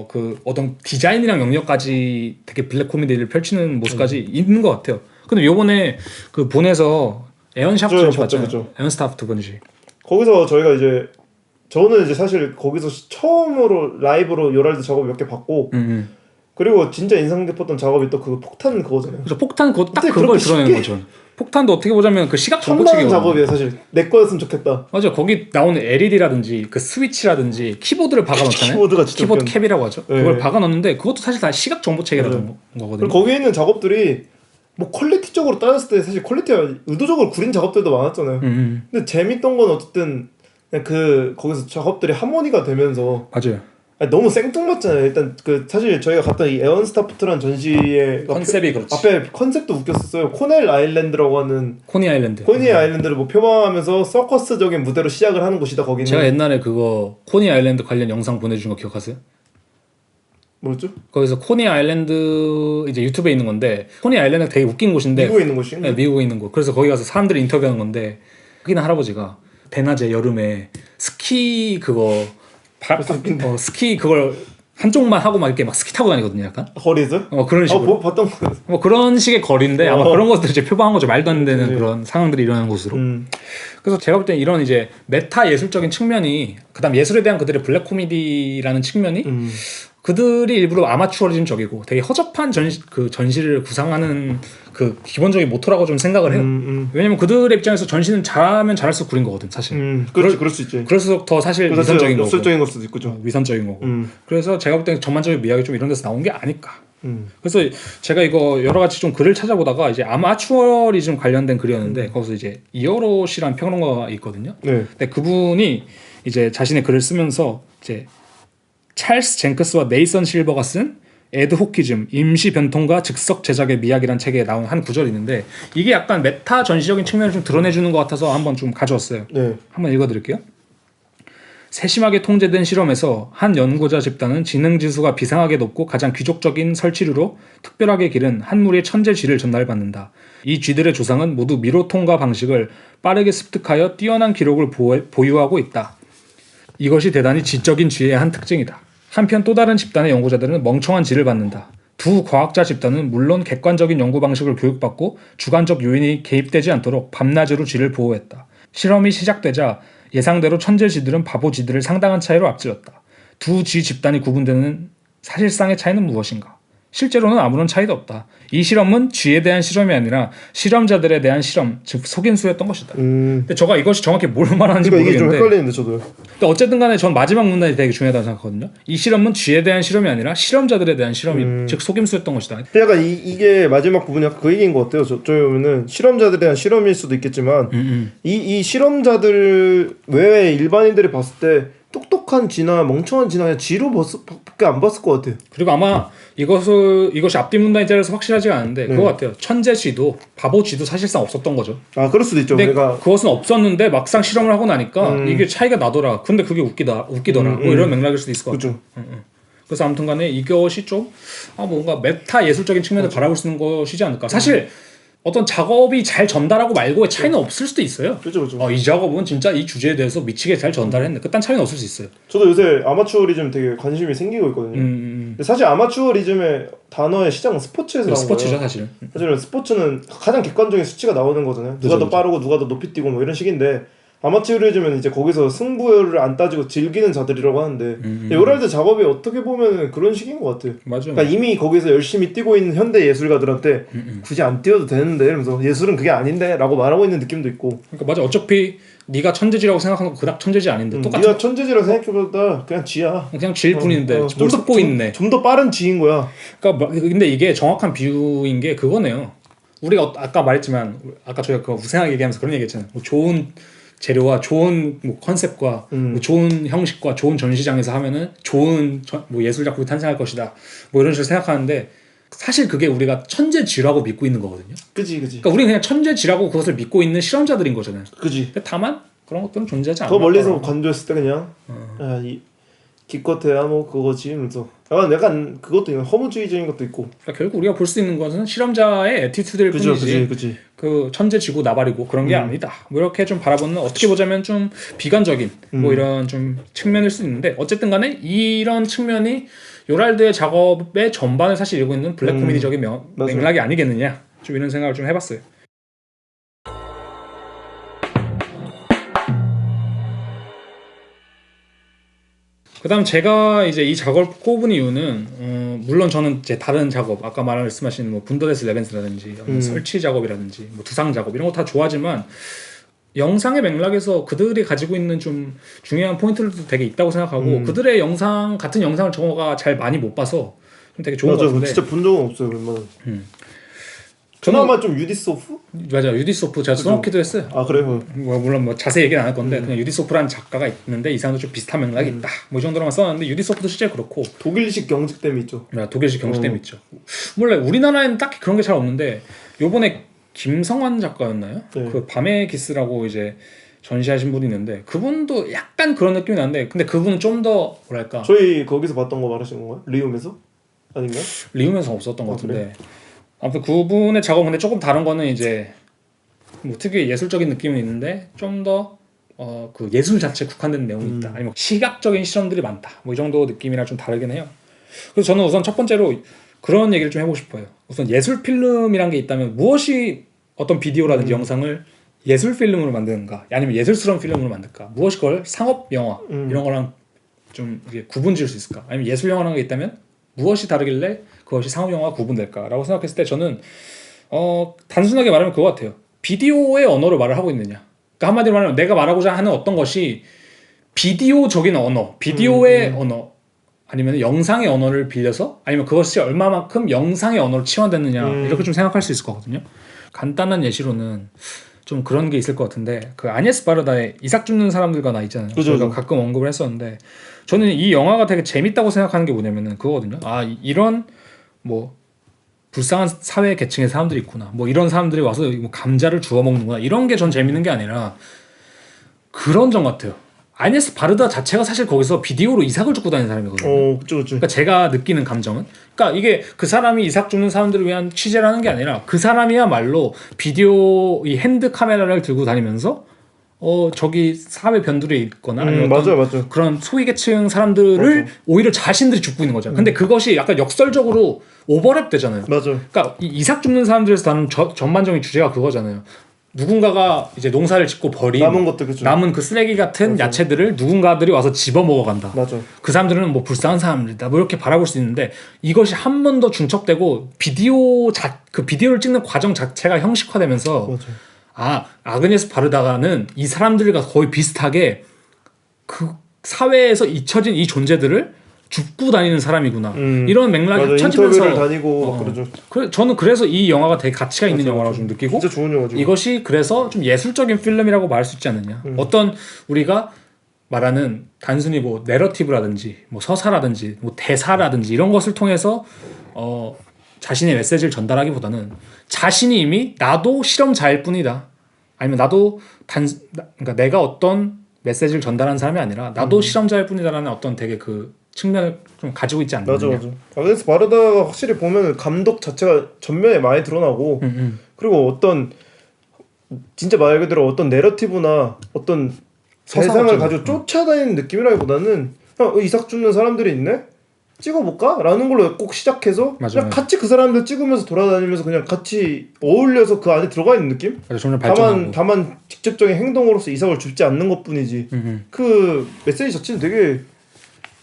그 어떤 디자인이랑 영역까지 되게 블랙 코미디를 펼치는 모습까지 있는 것 같아요. 근데 요번에 그 본에서 에언샤프트 전시 봤잖아요. 에언스타프트 전시. 거기서 저희가 이제 저는 이제 사실 거기서 처음으로 라이브로 요랄드 작업 몇 개 봤고 그리고 진짜 인상 깊었던 작업이 또 그 폭탄 그거잖아요. 그래서 폭탄 그거 딱 그걸 드러내는 거죠. 폭탄도 어떻게 보자면 그 시각 정보체계 작업이에요. 사실 내 거였으면 좋겠다. 맞아. 거기 나오는 LED라든지 그 스위치라든지 키보드를 박아놓잖아요. 키보드가 진짜 키보드 캡이라고 하죠. 네. 그걸 박아놓는데 그것도 사실 다 시각 정보체계라는 거거든요. 거기에 있는 작업들이 뭐 퀄리티적으로 따졌을 때 사실 퀄리티가 의도적으로 구린 작업들도 많았잖아요. 근데 재밌던 건 어쨌든 그냥 그 거기서 작업들이 하모니가 되면서 맞아요. 너무 생뚱맞잖아요. 일단 그 사실 저희가 갔던 이 에언스타프트라는 전시의 컨셉이 그렇지. 앞에 컨셉도 웃겼었어요. 코넬 아일랜드라고 하는 코니 아일랜드. 코니 아일랜드를 뭐 표방하면서 서커스적인 무대로 시작을 하는 곳이다. 거기는 제가 옛날에 그거 코니 아일랜드 관련 영상 보내준 거 기억하세요? 뭐였죠? 거기서 코니 아일랜드 이제 유튜브에 있는 건데, 코니 아일랜드가 되게 웃긴 곳인데 미국에 있는 곳이? 네, 미국에 있는 곳. 그래서 거기 가서 사람들이 인터뷰하는 건데 거기는 할아버지가 대낮에 여름에 스키 그거 스키 그걸 한쪽만 하고 막 이렇게 막 스키 타고 다니거든요, 약간. 거리에서? 그런 식으로. 봤던 거. 뭐 그런 식의 거리인데 아마 그런 것들 이제 표방한 거죠. 말도 안 되는 그런 상황들이 일어나는 곳으로. 그래서 제가 볼 때 이런 이제 메타 예술적인 측면이, 그다음 예술에 대한 그들의 블랙 코미디라는 측면이 그들이 일부러 아마추어리즘 적이고 되게 허접한 전시를 구상하는 그 기본적인 모토라고 좀 생각을 해요. 왜냐면 그들의 입장에서 전시는 잘하면 잘할수록 구린 거거든, 사실. 그럴 수 있지. 그래서 더 사실 위선적인 거고. 엽설적인 걸 수도 있고. 위선적인 거고. 그래서 제가 볼 때는 전반적인 미학이 좀 이런 데서 나온 게 아닐까. 그래서 제가 이거 여러 가지 좀 글을 찾아보다가 이제 아마추어리즘 관련된 글이었는데 거기서 이제 이어롯이라는 평론가가 있거든요. 네. 근데 그분이 이제 자신의 글을 쓰면서 이제 찰스 젠크스와 네이선 실버가 쓴 에드호키즘, 임시 변통과 즉석 제작의 미학이라는 책에 나온 한 구절이 있는데 이게 약간 메타 전시적인 측면을 좀 드러내주는 것 같아서 한번 좀 가져왔어요. 네. 한번 읽어드릴게요. 세심하게 통제된 실험에서 한 연구자 집단은 지능지수가 비상하게 높고 가장 귀족적인 설치류로 특별하게 기른 한 무리의 천재 쥐를 전달받는다. 이 쥐들의 조상은 모두 미로 통과 방식을 빠르게 습득하여 뛰어난 기록을 보유하고 있다. 이것이 대단히 지적인 쥐의 한 특징이다. 한편 또 다른 집단의 연구자들은 멍청한 쥐를 받는다. 두 과학자 집단은 물론 객관적인 연구 방식을 교육받고 주관적 요인이 개입되지 않도록 밤낮으로 쥐를 보호했다. 실험이 시작되자 예상대로 천재 쥐들은 바보 쥐들을 상당한 차이로 앞질렀다. 두 쥐 집단이 구분되는 사실상의 차이는 무엇인가? 실제로는 아무런 차이도 없다. 이 실험은 쥐에 대한 실험이 아니라 실험자들에 대한 실험, 즉 속임수였던 것이다. 근데 제가 이것이 정확히 뭘 말하는지 모르겠는데 이게 좀 헷갈리는데 저도요. 근데 어쨌든 간에 전 마지막 문단이 되게 중요하다고 생각하거든요. 이 실험은 쥐에 대한 실험이 아니라 실험자들에 대한 실험이 즉 속임수였던 것이다. 약간 이게 마지막 부분이 약간 그 얘기인 것 같아요. 저희 보면은 실험자들에 대한 실험일 수도 있겠지만 이 실험자들 외에 일반인들이 봤을 때 똑똑한 쥐나 멍청한 쥐나 그냥 쥐로 밖에 안 봤을 것 같아요. 그리고 아마 이것이 앞뒤 문단에 따라서 확실하지가 않은데 그거 같아요. 천재 쥐도 바보 쥐도 사실상 없었던 거죠. 아, 그럴 수도 있죠. 근데 그것은 없었는데 막상 실험을 하고 나니까 이게 차이가 나더라. 근데 그게 웃기더라. 뭐 이런 맥락일 수도 있을 것 같아요. 그래서 아무튼간에 이것이 좀 뭔가 메타 예술적인 측면을 바라볼 수 있는 것이지 않을까. 사실 어떤 작업이 잘 전달하고 말고의 차이는 없을 수도 있어요. 그죠. 이 작업은 진짜 이 주제에 대해서 미치게 잘 전달했네. 그딴 차이는 없을 수 있어요. 저도 요새 아마추어리즘 되게 관심이 생기고 있거든요. 근데 사실 아마추어리즘의 단어의 시작은 스포츠에서 나온 스포츠죠, 거예요. 사실은. 사실은 스포츠는 가장 객관적인 수치가 나오는 거잖아요. 누가 더 빠르고 누가 더 높이 뛰고 뭐 이런 식인데 아마추어리즘은 이제 거기서 승부를 안 따지고 즐기는 자들이라고 하는데 요랄드 작업이 어떻게 보면 그런 식인 것 같아요. 맞아요. 그러니까 이미 거기서 열심히 뛰고 있는 현대 예술가들한테 굳이 안 뛰어도 되는데 이러면서 예술은 그게 아닌데 라고 말하고 있는 느낌도 있고. 그러니까 맞아. 어차피 네가 천재지라고 생각하는 거 그닥 천재지 아닌데 똑같은 네가 천재지라고 생각해보다 그냥 지야. 그냥 지일 뿐인데 뭘 속고 있네. 좀 더 빠른 지인 거야. 그러니까 근데 이게 정확한 비유인 게 그거네요. 우리가 아까 말했지만 아까 저희가 그 우생하게 얘기하면서 그런 얘기했잖아요. 뭐 좋은 재료와 좋은 뭐 컨셉과 뭐 좋은 형식과 좋은 전시장에서 하면은 좋은 뭐 예술 작품이 탄생할 것이다. 뭐 이런 식으로 생각하는데 사실 그게 우리가 천재지라고 믿고 있는 거거든요. 그지. 그러니까 우리는 그냥 천재지라고 그것을 믿고 있는 실험자들인 거잖아요. 그지. 근데 다만 그런 것들은 존재하지 않아. 더 멀리서 관조했을 때 그냥 이 기껏해야 뭐 그거지 하면서 약간 그것도 있는 허무주의적인 것도 있고. 그러니까 결국 우리가 볼 수 있는 것은 실험자의 애티튜드일 뿐이지. 그지. 그 천재지고 나발이고 그런 게 아니다. 뭐 이렇게 좀 바라보는 어떻게 보자면 좀 비관적인 뭐 이런 좀 측면일 수 있는데 어쨌든 간에 이런 측면이 요랄드의 작업의 전반을 사실 이루고 있는 블랙 코미디적인 맥락이 아니겠느냐 좀 이런 생각을 좀 해봤어요. 그다음 제가 이제 이 작업을 꼽은 이유는 물론 저는 제 다른 작업 아까 말씀하신 뭐 분더데스 레벤스라든지 설치 작업이라든지 뭐 두상 작업 이런 거 다 좋아하지만 영상의 맥락에서 그들이 가지고 있는 좀 중요한 포인트들도 되게 있다고 생각하고 그들의 영상 같은 영상을 저가 잘 많이 못 봐서 좀 되게 좋은 것 같은데 진짜 본 적은 없어요. 웬만한. 저는 그나마 좀 유디소프? 맞아 유디소프 제가 써놓기도 했어요. 아 그래요? 뭐 물론 뭐 자세히 얘기는 안 할 건데 그냥 유디소프라는 작가가 있는데 이 사람도 좀 비슷한 맥락이 있다. 뭐 이 정도로만 써놨는데 유디소프도 실제 그렇고 독일식 경직됨이 있죠. 독일식 경직됨이 있죠. 원래 우리나라에는 딱히 그런 게 잘 없는데 요번에 김성환 작가였나요? 네. 그 밤의 기스라고 이제 전시하신 분이 있는데 그분도 약간 그런 느낌이 나는데 근데 그분은 좀 더 뭐랄까 저희 거기서 봤던 거 말하시는 건가요? 리움에서? 아닌가요? 리움에서 없었던 것 같은데 그래? 아무튼 그분의 작업 근데 조금 다른 거는 이제 뭐 특유의 예술적인 느낌은 있는데 좀 더 그 예술 자체에 국한된 내용이 있다. 아니면 시각적인 실험들이 많다. 뭐 이 정도 느낌이랑 좀 다르긴 해요. 그래서 저는 우선 첫 번째로 그런 얘기를 좀 해보고 싶어요. 우선 예술 필름이란 게 있다면 무엇이 어떤 비디오라든지 영상을 예술 필름으로 만드는가, 아니면 예술스러운 필름으로 만들까, 무엇이 그걸 상업 영화 이런 거랑 좀 이게 구분지을 수 있을까, 아니면 예술 영화라는 게 있다면 무엇이 다르길래 그것이 상업 영화와 구분될까라고 생각했을 때 저는 단순하게 말하면 그거 같아요. 비디오의 언어로 말을 하고 있느냐. 그러니까 한마디로 말하면 내가 말하고자 하는 어떤 것이 비디오적인 언어, 비디오의 언어 아니면 영상의 언어를 빌려서 아니면 그것이 얼마만큼 영상의 언어로 치환됐느냐 이렇게 좀 생각할 수 있을 거거든요. 간단한 예시로는 좀 그런 게 있을 것 같은데 그 아니에스 바르다의 이삭 죽는 사람들과 나 있잖아요. 그죠. 저희가 가끔 언급을 했었는데 저는 이 영화가 되게 재밌다고 생각하는 게 뭐냐면은 그거거든요. 이런 뭐 불쌍한 사회 계층의 사람들이 있구나. 뭐 이런 사람들이 와서 뭐 감자를 주워 먹는구나. 이런 게 전 재밌는 게 아니라 그런 점 같아요. 아니에스 바르다 자체가 사실 거기서 비디오로 이삭을 죽고 다니는 사람이거든요. 그쵸. 그러니까 제가 느끼는 감정은 그러니까 이게 그 사람이 이삭 죽는 사람들을 위한 취재라는 게 아니라 그 사람이야말로 비디오 이 핸드 카메라를 들고 다니면서 저기 사회 변두리에 있거나 아니면 맞아. 그런 소위 계층 사람들을 오히려 자신들이 죽고 있는 거잖아요. 근데 그것이 약간 역설적으로 오버랩 되잖아요. 맞아. 그러니까 이 이삭 죽는 사람들에서 다는 전반적인 주제가 그거잖아요. 누군가가 이제 농사를 짓고 버린 남은 것들 그죠. 남은 그 쓰레기 같은 야채들을 누군가들이 와서 집어 먹어간다. 맞아. 그 사람들은 뭐 불쌍한 사람들이다. 뭐 이렇게 바라볼 수 있는데 이것이 한 번 더 중첩되고 그 비디오를 찍는 과정 자체가 형식화되면서 맞아. 아그네스 바르다가는 이 사람들과 거의 비슷하게 그 사회에서 잊혀진 이 존재들을 죽고 다니는 사람이구나. 이런 맥락이 합쳐지면서 인터뷰를 다니고 그러죠. 저는 그래서 이 영화가 되게 가치가 있는 영화라고 좀 느끼고 진짜 좋은 영화죠. 이것이 그래서 좀 예술적인 필름이라고 말할 수 있지 않느냐. 어떤 우리가 말하는 단순히 뭐 내러티브라든지 뭐 서사라든지 뭐 대사라든지 이런 것을 통해서 자신의 메시지를 전달하기보다는 자신이 이미 나도 실험자일 뿐이다. 아니면 나도 그러니까 내가 어떤 메시지를 전달하는 사람이 아니라 나도 실험자일 뿐이다라는 어떤 되게 그 측면을 좀 가지고 있지 않느냐. 맞아. 아그네스 바르다가 확실히 보면 감독 자체가 전면에 많이 드러나고 그리고 어떤 진짜 말 그대로 어떤 내러티브나 어떤 세상을 가지고 쫓아다니는 느낌이라기보다는 그냥 이삭 죽는 사람들이 있네? 찍어볼까? 라는 걸로 꼭 시작해서 그냥 같이 그 사람들 찍으면서 돌아다니면서 그냥 같이 어울려서 그 안에 들어가 있는 느낌? 점점 발전하고. 다만 직접적인 행동으로서 이삭을 죽지 않는 것뿐이지 그 메시지 자체는 되게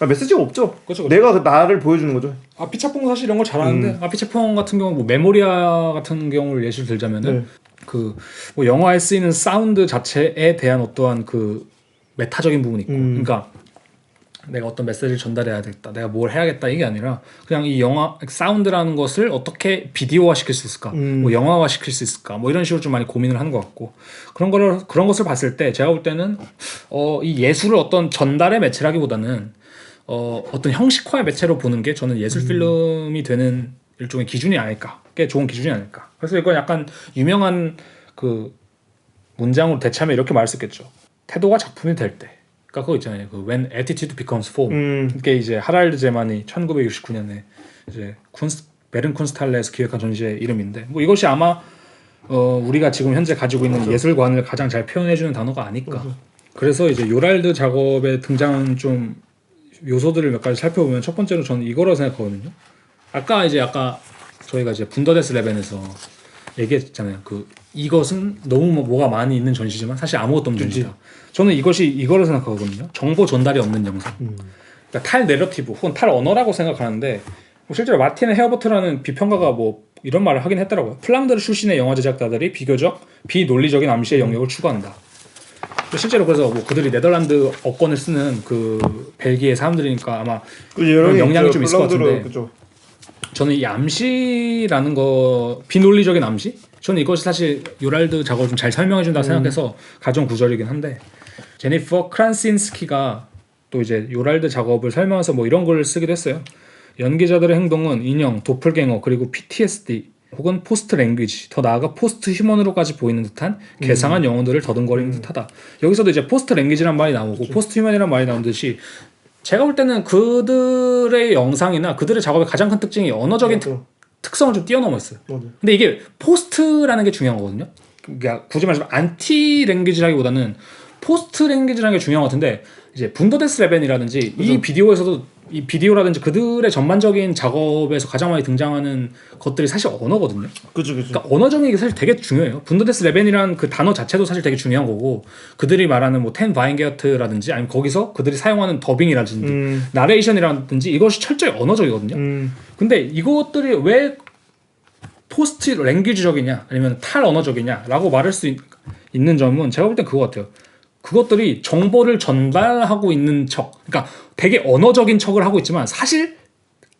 메시지가 없죠. 그쵸. 내가 나를 보여주는 거죠. 아피차퐁 사실 이런 거 잘하는데 아피차퐁 같은 경우 뭐 메모리아 같은 경우를 예시로 들자면은 그 뭐 영화에 쓰이는 사운드 자체에 대한 어떠한 그 메타적인 부분이 있고 그러니까 내가 어떤 메시지를 전달해야 되겠다, 내가 뭘 해야겠다 이게 아니라 그냥 이 영화 사운드라는 것을 어떻게 비디오화 시킬 수 있을까, 뭐 영화화 시킬 수 있을까, 뭐 이런 식으로 좀 많이 고민을 하는 것 같고 그런 것을 봤을 때 제가 볼 때는 이 예술을 어떤 전달의 매체라기보다는 어떤 형식화의 매체로 보는 게 저는 예술 필름이 되는 일종의 기준이 아닐까, 꽤 좋은 기준이 아닐까. 그래서 이건 약간 유명한 그 문장으로 대체하면 이렇게 말할 수 있겠죠. 태도가 작품이 될 때. 그러니까 그거 있잖아요. 그 When Attitude Becomes Form. 이게 이제 하랄드 제만이 1969년에 이제 베른 쿤스탈레에서 기획한 전시의 이름인데, 뭐 이것이 아마 우리가 지금 현재 가지고 있는 예술관을 가장 잘 표현해주는 단어가 아닐까. 그래서 이제 요랄드 작업에 등장하는 좀 요소들을 몇 가지 살펴보면 첫 번째로 저는 이거라고 생각하거든요. 아까 저희가 이제 분더데스 레벤에서 얘기했잖아요. 그 이것은 너무 뭐가 많이 있는 전시지만 사실 아무것도 없는 전시다. 저는 이것이 이거를 생각하거든요. 정보 전달이 없는 영상. 그러니까 탈 내러티브 혹은 탈 언어라고 생각하는데 뭐 실제로 마틴 헤어버트라는 비평가가 뭐 이런 말을 하긴 했더라고요. 플랑드르 출신의 영화 제작자들이 비교적 비논리적인 암시의 영역을 추구한다. 실제로 그래서 뭐 그들이 네덜란드 어권을 쓰는 그 벨기에 사람들이니까 아마 그런 영향이 좀 있을 것 같은데 그쵸. 저는 이 암시라는 거 비논리적인 암시? 저는 이것이 사실 요랄드 작업을 좀 잘 설명해 준다고 생각해서 가져온 구절이긴 한데 제니퍼 크란신스키가 또 이제 요랄드 작업을 설명해서 뭐 이런 걸 쓰기도 했어요. 연기자들의 행동은 인형, 도플갱어 그리고 PTSD 혹은 포스트 랭귀지, 더 나아가 포스트 휴먼으로까지 보이는 듯한 괴상한 영혼들을 더듬거리는 듯하다. 여기서도 이제 포스트 랭귀지란 말이 나오고 그렇죠. 포스트 휴먼이란 말이 나온 듯이 제가 볼 때는 그들의 영상이나 그들의 작업의 가장 큰 특징이 언어적인 특성을 좀 뛰어넘어 있어요. 근데 이게 포스트라는 게 중요한 거거든요. 그러니까 굳이 말하자면 안티 랭귀지라기보다는 포스트 랭귀지라는 게 중요한 것 같은데 이제 분더데스 레벤이라든지 이 비디오에서도 이 비디오라든지 그들의 전반적인 작업에서 가장 많이 등장하는 것들이 사실 언어거든요. 그죠. 그러니까 언어적인 게 사실 되게 중요해요. 분더데스 레벤이라는 그 단어 자체도 사실 되게 중요한 거고 그들이 말하는 뭐 텐 바인게어트라든지 아니면 거기서 그들이 사용하는 더빙이라든지 나레이션이라든지 이것이 철저히 언어적이거든요. 근데 이것들이 왜 포스트 랭귀지적이냐 아니면 탈 언어적이냐라고 말할 수 있는 점은 제가 볼 땐 그거 같아요. 그것들이 정보를 전달하고 있는 척, 그러니까 되게 언어적인 척을 하고 있지만 사실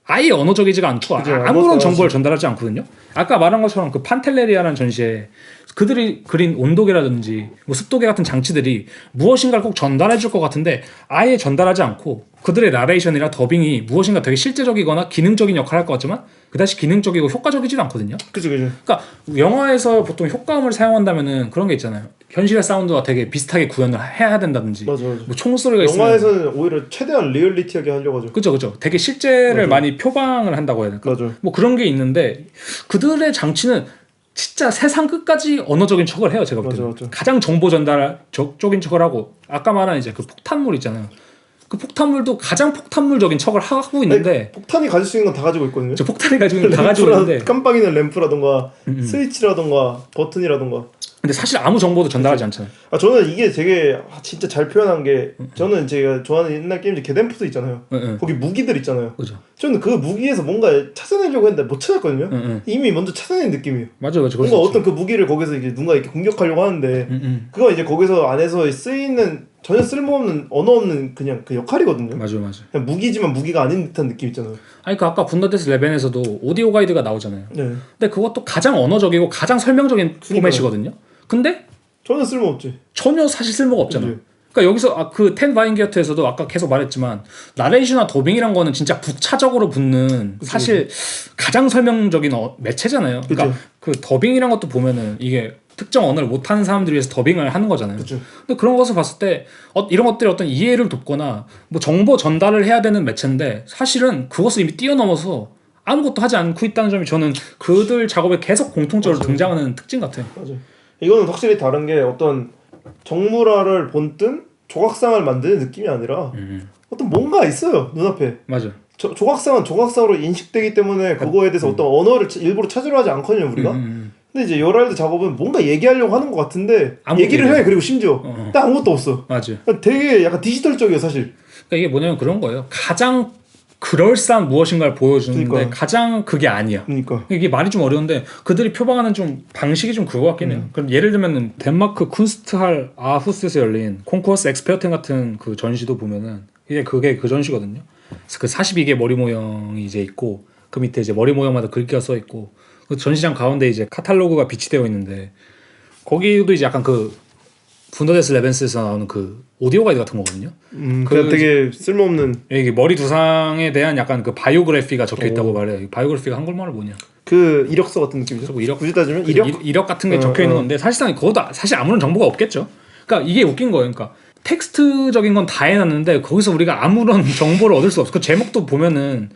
아예 언어적이지가 않고 그죠, 아무런 정보를 전달하지 않거든요. 아까 말한 것처럼 그 판텔레리아라는 전시에 그들이 그린 온도계라든지 뭐 습도계 같은 장치들이 무엇인가를 꼭 전달해 줄 것 같은데 아예 전달하지 않고 그들의 나레이션이나 더빙이 무엇인가 되게 실제적이거나 기능적인 역할을 할 것 같지만 그다지 기능적이고 효과적이지도 않거든요. 그죠. 그러니까 영화에서 보통 효과음을 사용한다면은 그런 게 있잖아요. 현실의 사운드와 되게 비슷하게 구현을 해야 된다든지. 맞아. 뭐 총소리가 있으면 영화에서는 오히려 최대한 리얼리티하게 하려고 하죠. 그죠. 되게 실제를 많이 표방을 한다고 해야 될까? 맞아. 뭐 그런 게 있는데 그들의 장치는 진짜 세상 끝까지 언어적인 척을 해요. 제가 볼 때는 가장 정보 전달적인 척을 하고 아까 말한 이제 그 폭탄물 있잖아요. 그 폭탄물도 가장 폭탄물적인 척을 하고 있는데 폭탄이 가질 수 있는 건 다 가지고 있거든요. 저 폭탄이 가지고 있는 다 가지고 있는데 깜빡이는 램프라던가 스위치라던가 버튼이라던가 근데 사실 아무 정보도 전달하지 않잖아요. 저는 이게 되게 진짜 잘 표현한 게 저는 제가 좋아하는 옛날 게임즈 게덴푸드 있잖아요. 거기 무기들 있잖아요. 그죠. 저는 그 무기에서 뭔가 찾아내려고 했는데 못 찾았거든요. 이미 먼저 찾아낸 느낌이에요. 맞아. 뭔가 어떤 그 무기를 거기서 이제 누가 이렇게 공격하려고 하는데 그거 이제 거기서 안에서 쓰이는 전혀 쓸모없는 언어 없는 그냥 그 역할이거든요. 맞아. 그냥 무기지만 무기가 아닌 듯한 느낌 있잖아요. 아니 그 아까 분더데스 레벤에서도 오디오 가이드가 나오잖아요. 네. 근데 그것도 가장 언어적이고 가장 설명적인 포맷이거든요. 근데 전혀 쓸모없지. 전혀 사실 쓸모가 없잖아. 네. 그러니까 여기서 그 텐 바인게어트에서도 아까 계속 말했지만 나레이션이나 더빙이란 거는 진짜 부차적으로 붙는 사실 가장 설명적인 매체잖아요. 그러니까 그 더빙이란 것도 보면은 이게 특정 언어를 못하는 사람들을 위해서 더빙을 하는 거잖아요. 근데 그런 것을 봤을 때 이런 것들이 어떤 이해를 돕거나 뭐 정보 전달을 해야 되는 매체인데 사실은 그것을 이미 뛰어넘어서 아무것도 하지 않고 있다는 점이 저는 그들 작업에 계속 공통적으로 맞아요. 등장하는 특징 같아요. 맞아. 이거는 확실히 다른 게 어떤 정물화를 본뜬 조각상을 만드는 느낌이 아니라 어떤 뭔가 있어요 눈앞에. 맞아. 조각상은 조각상으로 인식되기 때문에 그거에 대해서 어떤 언어를 일부러 찾으려 하지 않거든요 우리가. 근데 이제 요랄드 작업은 뭔가 얘기하려고 하는 것 같은데 얘기를 해. 그리고 심지어 근데 아무것도 없어. 맞아. 되게 약간 디지털적이에요 사실. 그러니까 이게 뭐냐면 그런 거예요. 가장 그럴싸한 무엇인가를 보여주는데 그러니까. 가장 그게 아니야. 그러니까. 이게 말이 좀 어려운데 그들이 표방하는 좀 방식이 좀 그거 같긴 해요. 그럼 예를 들면은 덴마크 쿤스트할 아후스에서 열린 콩쿠어스 엑스페어텐 같은 그 전시도 보면은 이게 그게 그 전시거든요. 그 42개 머리 모형이 이제 있고 그 밑에 이제 머리 모형마다 글귀가 써 있고 그 전시장 가운데 이제 카탈로그가 비치되어 있는데 거기도 이제 약간 그 분더데스 레벤스에서 나오는 그 오디오 가이드 같은 거거든요. 그냥 되게 쓸모없는 이게 머리 두상에 대한 약간 그 바이오그래피가 적혀 있다고 말해요. 바이오그래피가 한국말로 뭐냐? 그 이력서 같은 느낌이죠. 이력 굳이 따지면 이력 같은 게 적혀 있는 건데 사실상 그것도 사실 아무런 정보가 없겠죠. 그러니까 이게 웃긴 거예요. 그러니까 텍스트적인 건 다 해놨는데 거기서 우리가 아무런 정보를 얻을 수 없어. 그 제목도 보면은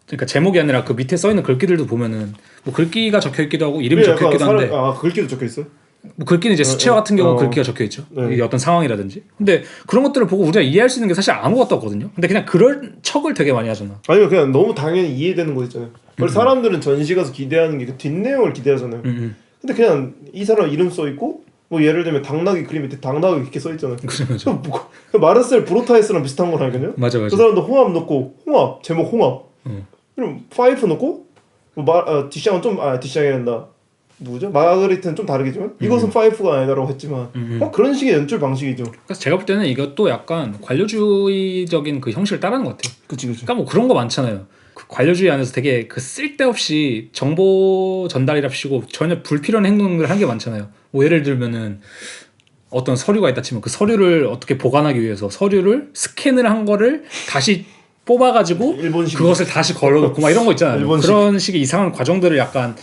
그러니까 제목이 아니라 그 밑에 써 있는 글귀들도 보면은 뭐 글귀가 적혀 있기도 하고 이름이 적혀 있기도 한데 글귀도 적혀 있어요? 뭐 글귀는 이제 수채화 같은 경우 글귀가 적혀 있죠. 네. 이게 어떤 상황이라든지. 근데 그런 것들을 보고 우리가 이해할 수 있는 게 사실 아무것도 없거든요. 근데 그냥 그런 척을 되게 많이 하잖아. 아니면 그냥 너무 당연히 이해되는 거 있잖아요. 원래 사람들은 전시 가서 기대하는 게 그 뒷내용을 기대하잖아요. 근데 그냥 이 사람 이름 써 있고 뭐 예를 들면 당나귀 그림 밑에 당나귀 이렇게 써 있잖아요. 그죠. 뭐, 마르셀 브로타이스랑 비슷한 거라니까요. 맞아. 그 사람도 홍합 넣고 홍합 제목 홍합. 그럼 파이프 넣고 뭐 디샹은 좀 디샹이란다. 누구죠? 마그리트는 좀 다르겠지만 이것은 파이프가 아니다라고 했지만 그런 식의 연출 방식이죠. 그래서 제가 볼 때는 이것도 약간 관료주의적인 그 형식을 따르는 것 같아요. 그치. 그러니까 뭐 그런 거 많잖아요. 그 관료주의 안에서 되게 그 쓸데없이 정보 전달이랍시고 전혀 불필요한 행동들을 한 게 많잖아요. 뭐 예를 들면은 어떤 서류가 있다 치면 그 서류를 어떻게 보관하기 위해서 서류를 스캔을 한 거를 다시 뽑아가지고 일본식 그것을 다시 걸어놓고 막 이런 거 있잖아요. 일본식. 그런 식의 이상한 과정들을 약간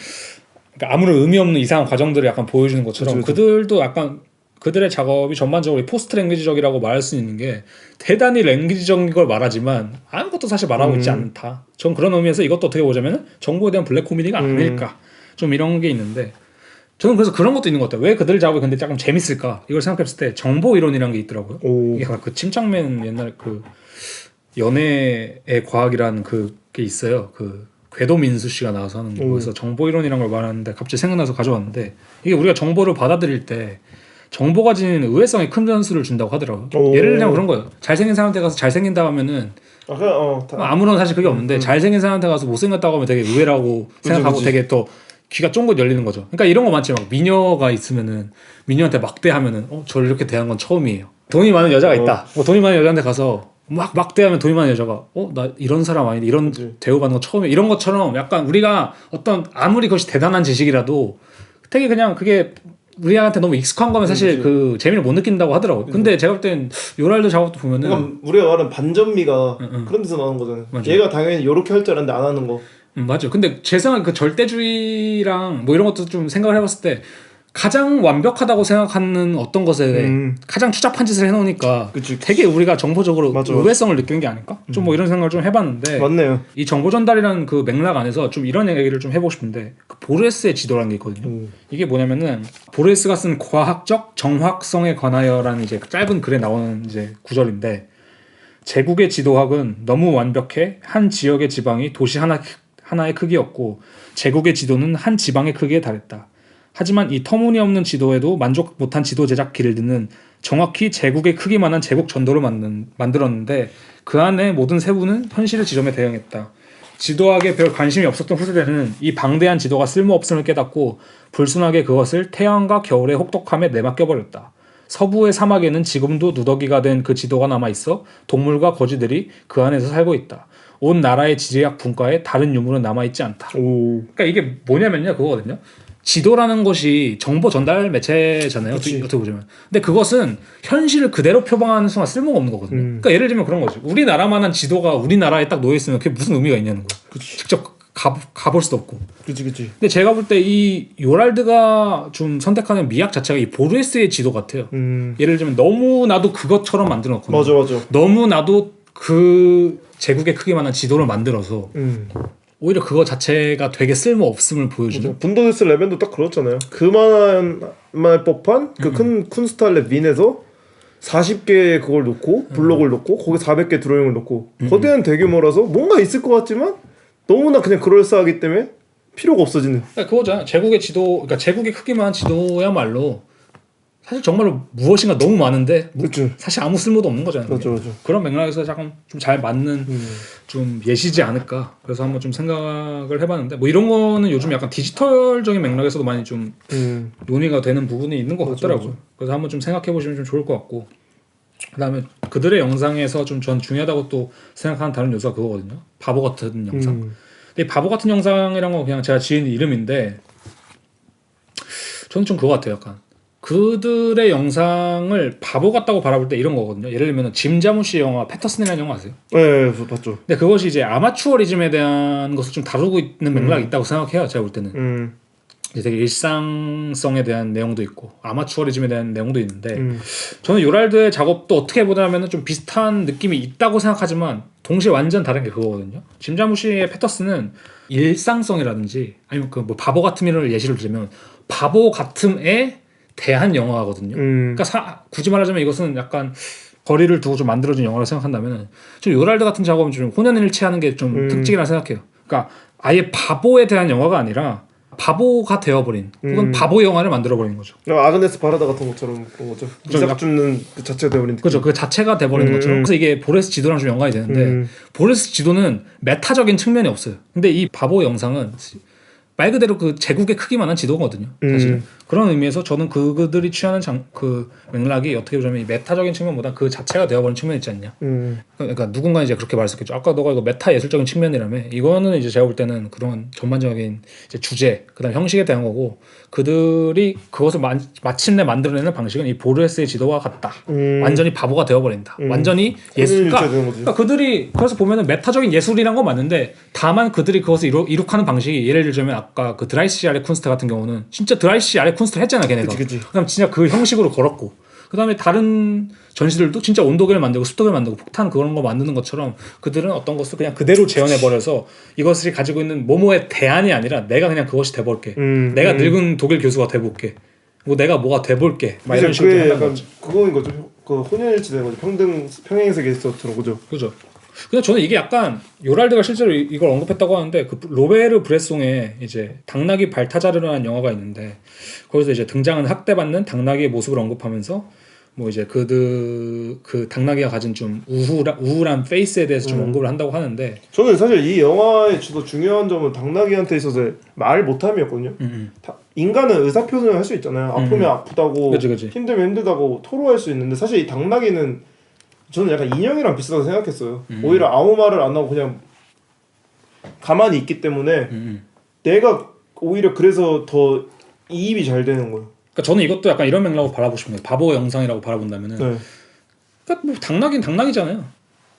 그러니까 아무런 의미 없는 이상한 과정들을 약간 보여주는 것처럼 그쵸. 그들도 약간 그들의 작업이 전반적으로 포스트 랭귀지적이라고 말할 수 있는 게 대단히 랭귀지적인 걸 말하지만 아무것도 사실 말하고 있지 않다. 전 그런 의미에서 이것도 어떻게 보자면 정보에 대한 블랙 코미디가 아닐까. 좀 이런 게 있는데 저는 그래서 그런 것도 있는 것 같아요. 왜 그들 작업이 근데 조금 재밌을까? 이걸 생각했을 때 정보 이론이라는 게 있더라고요. 오. 이게 그 침착맨 옛날 그 연애의 과학이라는 그게 있어요. 그 궤도민수 씨가 나와서 하는 거에서 정보 이론이란 걸 말하는데 갑자기 생각나서 가져왔는데 이게 우리가 정보를 받아들일 때 정보가 지니는 의외성에 큰 변수를 준다고 하더라고요. 예를 들면 그런 거예요. 잘생긴 사람한테 가서 잘생긴다고 하면은 아무런 사실 그게 없는데 잘생긴 사람한테 가서 못생겼다고 하면 되게 의외라고 생각하고 그치. 되게 또 귀가 쫑긋 열리는 거죠. 그러니까 이런 거 많지. 막 미녀가 있으면은 미녀한테 막대하면은 저를 이렇게 대한 건 처음이에요. 돈이 많은 여자가 있다. 뭐 돈이 많은 여자한테 가서 막 막대하면 돈이 많은 여자가 나 이런 사람 아닌데 이런 대우받는 건 처음이야. 이런 것처럼 약간 우리가 어떤 아무리 그것이 대단한 지식이라도 되게 그냥 그게 우리한테 너무 익숙한 거면 사실 그 재미를 못 느낀다고 하더라고요. 근데 제가 볼 땐 요랄드 작업도 보면은 그러니까 우리가 말하는 반전미가 그런 데서 나오는 거잖아요. 맞아. 얘가 당연히 요렇게 할 줄 알았는데 안 하는 거. 맞아. 근데 제 생각에 그 절대주의랑 뭐 이런 것도 좀 생각을 해봤을 때 가장 완벽하다고 생각하는 어떤 것에 가장 추잡한 짓을 해놓으니까 그치. 되게 우리가 정보적으로 맞아. 의외성을 느끼는 게 아닐까? 좀 뭐 이런 생각을 좀 해봤는데 맞네요. 이 정보 전달이라는 그 맥락 안에서 좀 이런 얘기를 좀 해보고 싶은데 그 보르헤스의 지도라는 게 있거든요. 이게 뭐냐면은 보르헤스가 쓴 과학적 정확성에 관하여라는 이제 짧은 글에 나오는 이제 구절인데 제국의 지도학은 너무 완벽해 한 지역의 지방이 도시 하나의 크기였고 제국의 지도는 한 지방의 크기에 달했다. 하지만 이 터무니없는 지도에도 만족 못한 지도 제작 길드는 정확히 제국의 크기만한 제국 전도를 만들었는데 그 안에 모든 세부는 현실의 지점에 대응했다. 지도학에 별 관심이 없었던 후세대는 이 방대한 지도가 쓸모없음을 깨닫고 불순하게 그것을 태양과 겨울의 혹독함에 내맡겨버렸다. 서부의 사막에는 지금도 누더기가 된 그 지도가 남아있어 동물과 거지들이 그 안에서 살고 있다. 온 나라의 지리학 분과에 다른 유물은 남아있지 않다. 그러니까 이게 뭐냐면요 그거거든요. 지도라는 것이 정보 전달 매체잖아요. 어떻게 보자면. 근데 그것은 현실을 그대로 표방하는 순간 쓸모가 없는 거거든요. 그러니까 예를 들면 그런 거죠. 우리나라만한 지도가 우리나라에 딱 놓여있으면 그게 무슨 의미가 있냐는 거예요. 직접 가볼 수도 없고. 그치. 근데 제가 볼 때 이 요랄드가 좀 선택하는 미학 자체가 이 보르헤스의 지도 같아요. 예를 들면 너무 나도 그것처럼 만들어 놓거든요. 맞아. 너무 나도 그 제국의 크기만한 지도를 만들어서 오히려 그거 자체가 되게 쓸모 없음을 보여주는. 분더데스 레벤도 딱 그렇잖아요. 그만할 법한 그 큰 쿤스탈레 윈에서 40개 그걸 놓고 블록을 놓고 거기 400개 드로잉을 놓고 거대한 대규모라서 뭔가 있을 것 같지만 너무나 그냥 그럴싸하기 때문에 필요가 없어지는. 그러니까 그거잖아. 제국의 지도, 그러니까 제국의 크기만 한 지도야말로 사실 정말로 무엇인가 너무 많은데 그렇죠. 사실 아무 쓸모도 없는 거잖아요. 맞죠. 그런 맥락에서 약간 좀 잘 맞는 좀 예시지 않을까. 그래서 한번 좀 생각을 해봤는데 뭐 이런 거는 요즘 약간 디지털적인 맥락에서도 많이 좀 논의가 되는 부분이 있는 것 같더라고요. 맞아. 그래서 한번 좀 생각해 보시면 좀 좋을 것 같고. 그다음에 그들의 영상에서 좀 전 중요하다고 또 생각하는 다른 요소가 그거거든요. 바보 같은 영상. 근데 이 바보 같은 영상이란 건 그냥 제가 지은 이름인데 저는 좀 그거 같아요. 약간 그들의 영상을 바보 같다고 바라볼 때 이런 거거든요. 예를 들면 짐 자무시 영화 패터슨이라는 영화 아세요? 네, 봤죠. 근데 그것이 이제 아마추어리즘에 대한 것을 좀 다루고 있는 맥락이 있다고 생각해요. 제가 볼 때는 이제 되게 일상성에 대한 내용도 있고 아마추어리즘에 대한 내용도 있는데 저는 요랄드의 작업도 어떻게 보자면은 좀 비슷한 느낌이 있다고 생각하지만 동시에 완전 다른 게 그거거든요. 짐 자무시의 패터슨은 일상성이라든지 아니면 그 뭐 바보 같음을 예시를 들면 바보 같음에 대한 영화거든요. 그러니까 굳이 말하자면 이것은 약간 거리를 두고 좀 만들어진 영화라고 생각한다면 좀 요랄드 같은 작업은 좀 혼연일치하는 게 좀 특징이라 생각해요. 그러니까 아예 바보에 대한 영화가 아니라 바보가 되어버린 혹은 바보 영화를 만들어버린 거죠. 아그네스 바라다 같은 것처럼 그런 거죠. 이삭 줍는 그 자체가 돼버린. 그렇죠. 그 자체가 돼버린 것처럼. 그래서 이게 보레스 지도랑 좀 연관이 되는데 보레스 지도는 메타적인 측면이 없어요. 근데 이 바보 영상은 말 그대로 그 제국의 크기만한 지도거든요. 사실 그런 의미에서 저는 그들이 취하는 그 맥락이 어떻게 보자면 이 메타적인 측면보다 그 자체가 되어버린 측면이 있지 않냐. 그러니까 누군가 이제 그렇게 말했겠죠. 아까 너가 이거 메타 예술적인 측면이라며. 이거는 이제 제가 볼 때는 그런 전반적인 이제 주제, 그다음 형식에 대한 거고 그들이 그것을 마침내 만들어내는 방식은 이 보르헤스의 지도와 같다. 완전히 바보가 되어버린다. 완전히 예술. 그러니까 그들이 그래서 보면은 메타적인 예술이란 건 맞는데 다만 그들이 그것을 이룩하는 방식이 예를 들자면 아까 그 드라이시 아레 쿤스트 같은 경우는 진짜 드라이시 아레 쿤스트를 했잖아 걔네가. 그치. 그다음 진짜 그 형식으로 걸었고 그다음에 다른 전시들도 진짜 온도계를 만들고 습도계를 만들고 폭탄 그런 거 만드는 것처럼 그들은 어떤 것을 그냥 그대로 재현해 버려서 이것이 가지고 있는 뭐뭐의 대안이 아니라 내가 그냥 그것이 돼볼게. 내가 늙은 독일 교수가 돼볼게. 뭐 내가 뭐가 돼볼게. 막 이런 식으로 하는 약간 거죠. 그거인 거죠. 그 혼연일치된 거죠. 평행세계에서처럼 그죠. 그죠. 근데 저는 이게 약간 요랄드가 실제로 이걸 언급했다고 하는데 그 로베르 브레송의 이제 당나귀 발타자르라는 영화가 있는데 거기서 이제 등장하는 학대받는 당나귀의 모습을 언급하면서 뭐 이제 그 당나귀가 가진 좀 우울한 페이스에 대해서 좀 언급을 한다고 하는데 저는 사실 이 영화의 주로 중요한 점은 당나귀한테 있어서 말 못함이었거든요. 인간은 의사표현을 할 수 있잖아요. 아프면 아프다고, 그치. 힘들면 힘들다고 토로할 수 있는데 사실 이 당나귀는 저는 약간 인형이랑 비슷하다고 생각했어요. 오히려 아무 말을 안 하고 그냥 가만히 있기 때문에 내가 오히려 그래서 더 이입이 잘 되는 거예요. 그러니까 저는 이것도 약간 이런 맥락으로 바라보고 싶은 거예요. 바보 영상이라고 바라본다면은 그러니까 뭐 당나귀는 당나귀잖아요.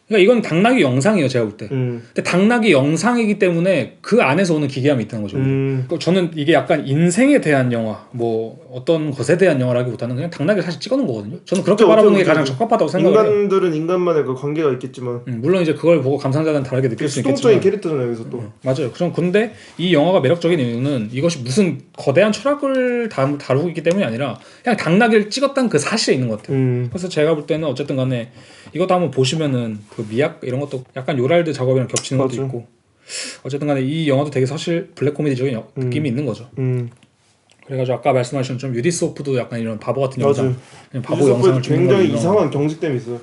그러니까 이건 당나귀 영상이에요, 제가 볼 때. 근데 당나귀 영상이기 때문에 그 안에서 오는 기괴함이 있다는 거죠. 그러니까 저는 이게 약간 인생에 대한 영화, 뭐 어떤 것에 대한 영화라기보다는 그냥 당나귀를 사실 찍어놓은 거거든요. 저는 그렇게 바라보는 게 가장 적합하다고 생각을 해요. 인간들은 인간만의 그 관계가 있겠지만 물론 이제 그걸 보고 감상자는 다르게 느낄 수 있겠지만 수동적인 캐릭터잖아요, 여기서 또. 맞아요. 근데 이 영화가 매력적인 이유는 이것이 무슨 거대한 철학을 다루고 있기 때문이 아니라 그냥 당나귀를 찍었다는 그 사실에 있는 것 같아요. 그래서 제가 볼 때는 어쨌든 간에 이것도 한번 보시면은 그 미학 이런 것도 약간 요랄드 작업이랑 겹치는 것도 있고 어쨌든 간에 이 영화도 되게 사실 블랙 코미디적인 느낌이 있는 거죠. 그래가지고 아까 말씀하신 좀 유디스 호프도 약간 이런 바보 같은 영상, 그냥 바보 영상을 찍는 굉장히 이상한 경직됨이 있어요.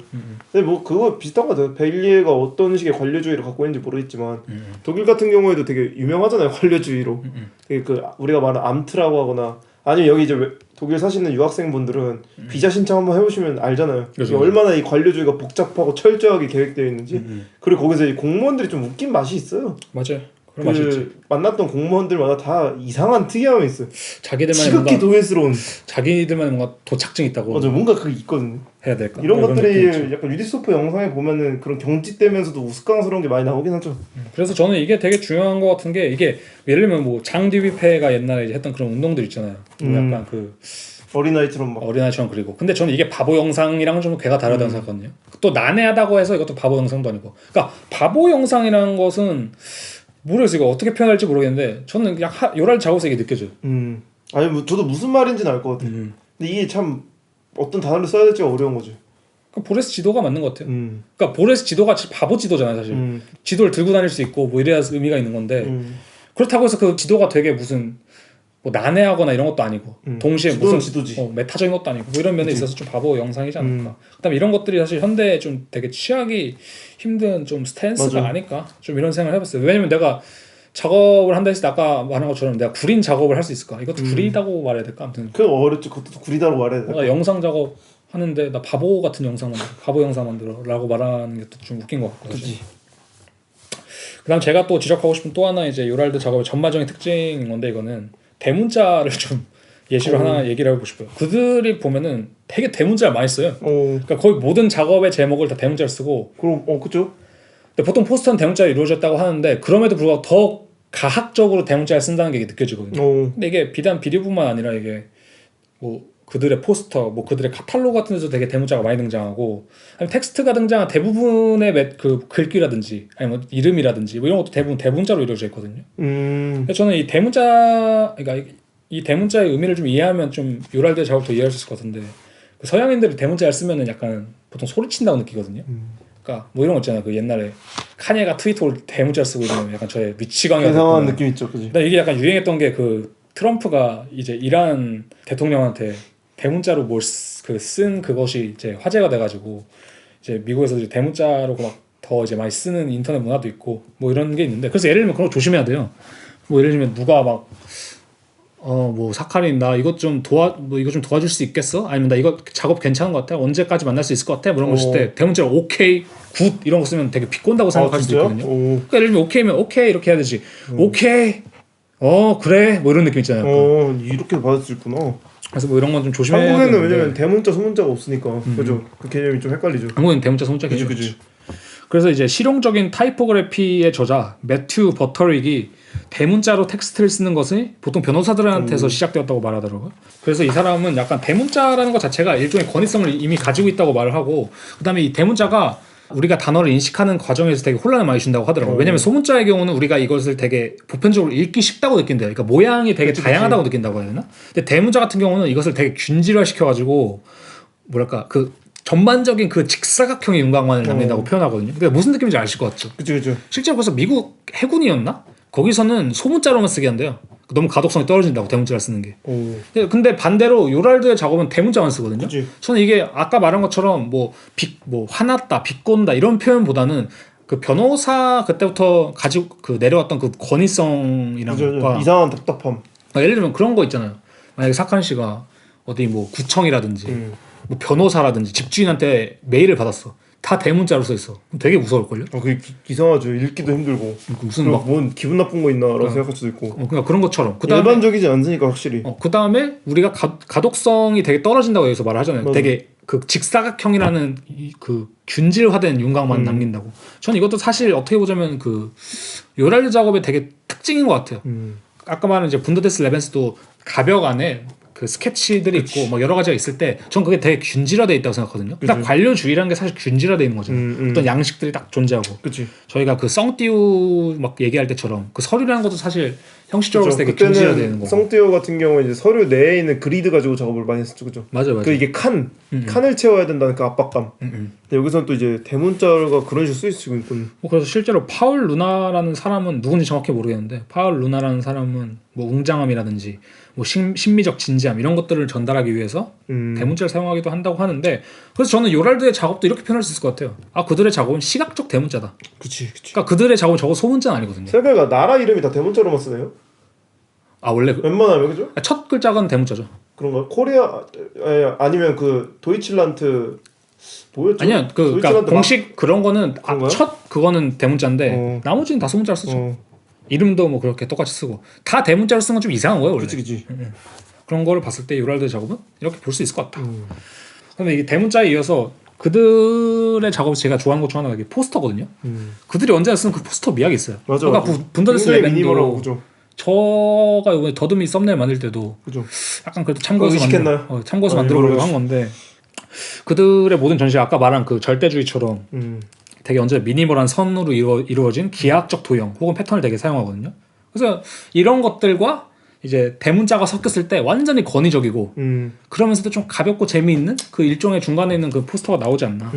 근데 뭐 그거 비슷한 거 같아요. 벨리에가 어떤 식의 관료주의를 갖고 있는지 모르겠지만 독일 같은 경우에도 되게 유명하잖아요, 관료주의로. 되게 그 우리가 말하는 암트라고 하거나 아니면 여기 이제 독일 사시는 유학생분들은 비자 신청 한번 해보시면 알잖아요. 그렇죠. 얼마나 이 관료주의가 복잡하고 철저하게 계획되어 있는지. 그리고 거기서 이 공무원들이 좀 웃긴 맛이 있어요. 맞아요. 그런 맛이 있지. 만났던 공무원들마다 다 이상한 특이함이 있어요. 자기들만의 지극히 도회스러운. 자기들만의 뭔가 도착증 있다고. 맞아, 뭔가 그게 있거든요. 해야 될까? 이런 것들이 약간 유디소프 영상에 보면은 그런 경직되면서도 우스꽝스러운 게 많이 나오긴 하죠. 그래서 저는 이게 되게 중요한 것 같은 게 이게 예를 들면 뭐 장 듀비페가 옛날에 이제 했던 그런 운동들 있잖아요. 약간 그 어린아이처럼 막. 어린아이처럼 그리고 근데 저는 이게 바보 영상이랑은 좀 괴가 다르다고 생각하거든요. 또 난해하다고 해서 이것도 바보 영상도 아니고. 그러니까 바보 영상이라는 것은 모르겠어요. 이거 어떻게 표현할지 모르겠는데 저는 그냥 요랄드 작업에서 이게 느껴져요. 아니 뭐 저도 무슨 말인지는 알 것 같아요. 근데 이게 참 어떤 단어를 써야 될지가 어려운 거죠. 그러니까 보레스 지도가 맞는 것 같아요. 그러니까 보레스 지도가 바보 지도잖아요, 사실. 지도를 들고 다닐 수 있고 뭐 이래야 의미가 있는 건데 그렇다고 해서 그 지도가 되게 무슨 뭐 난해하거나 이런 것도 아니고 동시에 무슨 지도지. 메타적인 것도 아니고 뭐 이런 면에 그치. 있어서 좀 바보 영상이지 않을까. 그다음에 이런 것들이 사실 현대에 좀 되게 취하기 힘든 좀 스탠스가 맞아. 아닐까. 좀 이런 생각을 해봤어요. 왜냐면 내가 작업을 한다 했을 때 아까 말한 것처럼 내가 구린 작업을 할 수 있을까? 이것도 구리다고 말해야 될까? 아무튼 그 어렵죠. 그것도 구리다고 말해야 돼. 나 영상 작업 하는데 나 바보 같은 영상 만들어, 바보 영상 만들어라고 말하는 게 좀 웃긴 것 같고. 그치. 그다음 제가 또 지적하고 싶은 또 하나 이제 요랄드 작업의 전반적인 특징인 건데 이거는 대문자를 좀 예시로 하나 얘기를 해보고 싶어요. 그들이 보면은 되게 대문자를 많이 써요. 그러니까 거의 모든 작업의 제목을 다 대문자를 쓰고. 그럼 그죠? 근데 보통 포스터는 대문자로 이루어졌다고 하는데 그럼에도 불구하고 더 가학적으로 대문자를 쓴다는 게 느껴지거든요. 근데 이게 비단 비디오뿐만 아니라 이게 뭐 그들의 포스터, 뭐 그들의 카탈로그 같은 데서 되게 대문자가 많이 등장하고, 아니면 텍스트가 등장한 대부분의 그 글귀라든지 아니면 뭐 이름이라든지 뭐 이런 것도 대부분 대문자로 이루어져 있거든요. 그래서 저는 이 대문자, 그러니까 이 대문자의 의미를 좀 이해하면 좀 요랄드의 작업도 이해할 수 있을 것 같은데, 그 서양인들이 대문자를 쓰면은 약간 보통 소리친다고 느끼거든요. 그러니까 뭐 이런 거 있잖아. 그 옛날에 카니에가 트위터를 대문자를 쓰고 이러면 약간 저의 미치광이가 이상한 느낌 있죠, 그지? 근데 이게 약간 유행했던 게 그 트럼프가 이제 이란 대통령한테 대문자로 뭘 쓴 그것이 이제 화제가 돼가지고 이제 미국에서 이제 대문자로 막 더 이제 많이 쓰는 인터넷 문화도 있고 뭐 이런 게 있는데, 그래서 예를 들면 그런 거 조심해야 돼요. 뭐 예를 들면 누가 막 뭐 사카린 나 이것 좀 이거 좀 도와줄 수 있겠어? 아니면 나 이거 작업 괜찮은 것 같아? 언제까지 만날 수 있을 것 같아? 뭐 이런 거 쓸 때 대문자로 오케이, 굿 이런 거 쓰면 되게 비꼰다고 생각할 수도 진짜요? 있거든요. 그러니까 예를 들면 오케이면 오케이 이렇게 해야 되지. 오케이, 그래 뭐 이런 느낌 있잖아요. 이렇게 받을 수 있구나. 그래서 뭐 이런 건 좀 조심해야 한국에는 되는데, 왜냐면 대문자 소문자가 없으니까 그죠? 그 개념이 좀 헷갈리죠. 한국에는 대문자 소문자 그지 개념이 그지. 없지. 그래서 이제 실용적인 타이포그래피의 저자 매튜 버터릭이 대문자로 텍스트를 쓰는 것이 보통 변호사들한테서 시작되었다고 말하더라고요. 그래서 이 사람은 약간 대문자라는 것 자체가 일종의 권위성을 이미 가지고 있다고 말을 하고, 그다음에 이 대문자가 우리가 단어를 인식하는 과정에서 되게 혼란을 많이 준다고 하더라고요. 왜냐면 소문자의 경우는 우리가 이것을 되게 보편적으로 읽기 쉽다고 느낀대요. 그러니까 모양이 되게 다양하다고 느낀다고 해야 되나? 근데 대문자 같은 경우는 이것을 되게 균질화 시켜가지고 뭐랄까 그 전반적인 그 직사각형의 윤곽만을 남긴다고 표현하거든요. 그러니까 무슨 느낌인지 아실 것 같죠? 그죠. 실제로 그래서 미국 해군이었나? 거기서는 소문자로만 쓰게 한대요. 너무 가독성이 떨어진다고 대문자를 쓰는 게. 근데 반대로 요랄드의 작업은 대문자만 쓰거든요. 그치. 저는 이게 아까 말한 것처럼 뭐 화났다, 비꼰다 이런 표현보다는 그 변호사 그때부터 가지고 그 내려왔던 그 권위성이란 것과 이상한 답답함. 예를 들면 그런 거 있잖아요. 만약에 사칸 씨가 어디 뭐 구청이라든지 뭐 변호사라든지 집주인한테 메일을 받았어. 다 대문자로 써 있어. 그럼 되게 무서울걸요? 그게 이상하죠. 읽기도 힘들고. 무슨 막 뭔 기분 나쁜 거 있나라고 생각할 수도 있고. 그러니까 그런 것처럼. 그다음에 일반적이지 않으니까 확실히. 그다음에 우리가 가독성이 되게 떨어진다고 여기서 말을 하잖아요. 맞아. 되게 그 직사각형이라는 그 균질화된 윤곽만 남긴다고. 저는 이것도 사실 어떻게 보자면 그 요랄드 작업의 되게 특징인 것 같아요. 아까 말한 이제 분더데스 레벤스도 가벽 안에 그 스케치들이 있고 막 여러 가지가 있을 때 전 그게 되게 균질화돼 있다고 생각하거든요. 딱 관료주의라는 게 사실 균질화돼 있는 거잖아요. 어떤 양식들이 딱 존재하고. 그치. 저희가 그 썽띠우 막 얘기할 때처럼 그 서류라는 것도 사실 형식적으로 되게 균질화돼 있는 거고. 성띠어 같은 경우는 이제 서류 내에 있는 그리드 가지고 작업을 많이 했었죠, 그죠? 맞아요. 그 이게 칸을 채워야 된다는 그 압박감. 근데 여기서는 또 이제 대문자가 그런 식으로 쓰이고 있군. 그래서 실제로 파울 루나라는 사람은 누군지 정확히 모르겠는데, 파울 루나라는 사람은 뭐 웅장함이라든지 뭐 심미적 진지함 이런 것들을 전달하기 위해서 대문자를 사용하기도 한다고 하는데, 그래서 저는 요랄드의 작업도 이렇게 표현할 수 있을 것 같아요. 그들의 작업은 시각적 대문자다. 그치. 그러니까 그들의 작업은 저거 소문자는 아니거든요. 생각해가 나라 이름이 다 대문자로만 쓰네요. 원래 웬만하면 그죠? 첫 글자는 대문자죠. 그런가? 코리아 아니면 그 도이칠란트 뭐였죠? 아니야, 그러니까 공식 그런 거는 첫 그거는 대문자인데 나머지는 다 소문자로 쓰죠. 이름도 뭐 그렇게 똑같이 쓰고 다 대문자로 쓰는 건 좀 이상한 거예요, 원래. 그치. 그런 거를 봤을 때 요랄드 작업은 이렇게 볼 수 있을 것 같다. 근데 이게 대문자에 이어서 그들의 작업을 제가 좋아하는 것 중 하나가 이게 포스터거든요. 그들이 언제나 쓰는 그 포스터 미학이 있어요. 맞아. 그러니까 분더데스 레벤도 그죠. 저가 이번에 더듬이 썸네일 만들 때도 그죠. 약간 그래도 참고해서 의식했나요? 참고해서 만들어 보려고 한 건데, 그들의 모든 전시 아까 말한 그 절대주의처럼 되게 언제나 미니멀한 선으로 이루어진 기하학적 도형 혹은 패턴을 되게 사용하거든요. 그래서 이런 것들과 이제 대문자가 섞였을 때 완전히 권위적이고 그러면서도 좀 가볍고 재미있는 그 일종의 중간에 있는 그 포스터가 나오지 않나.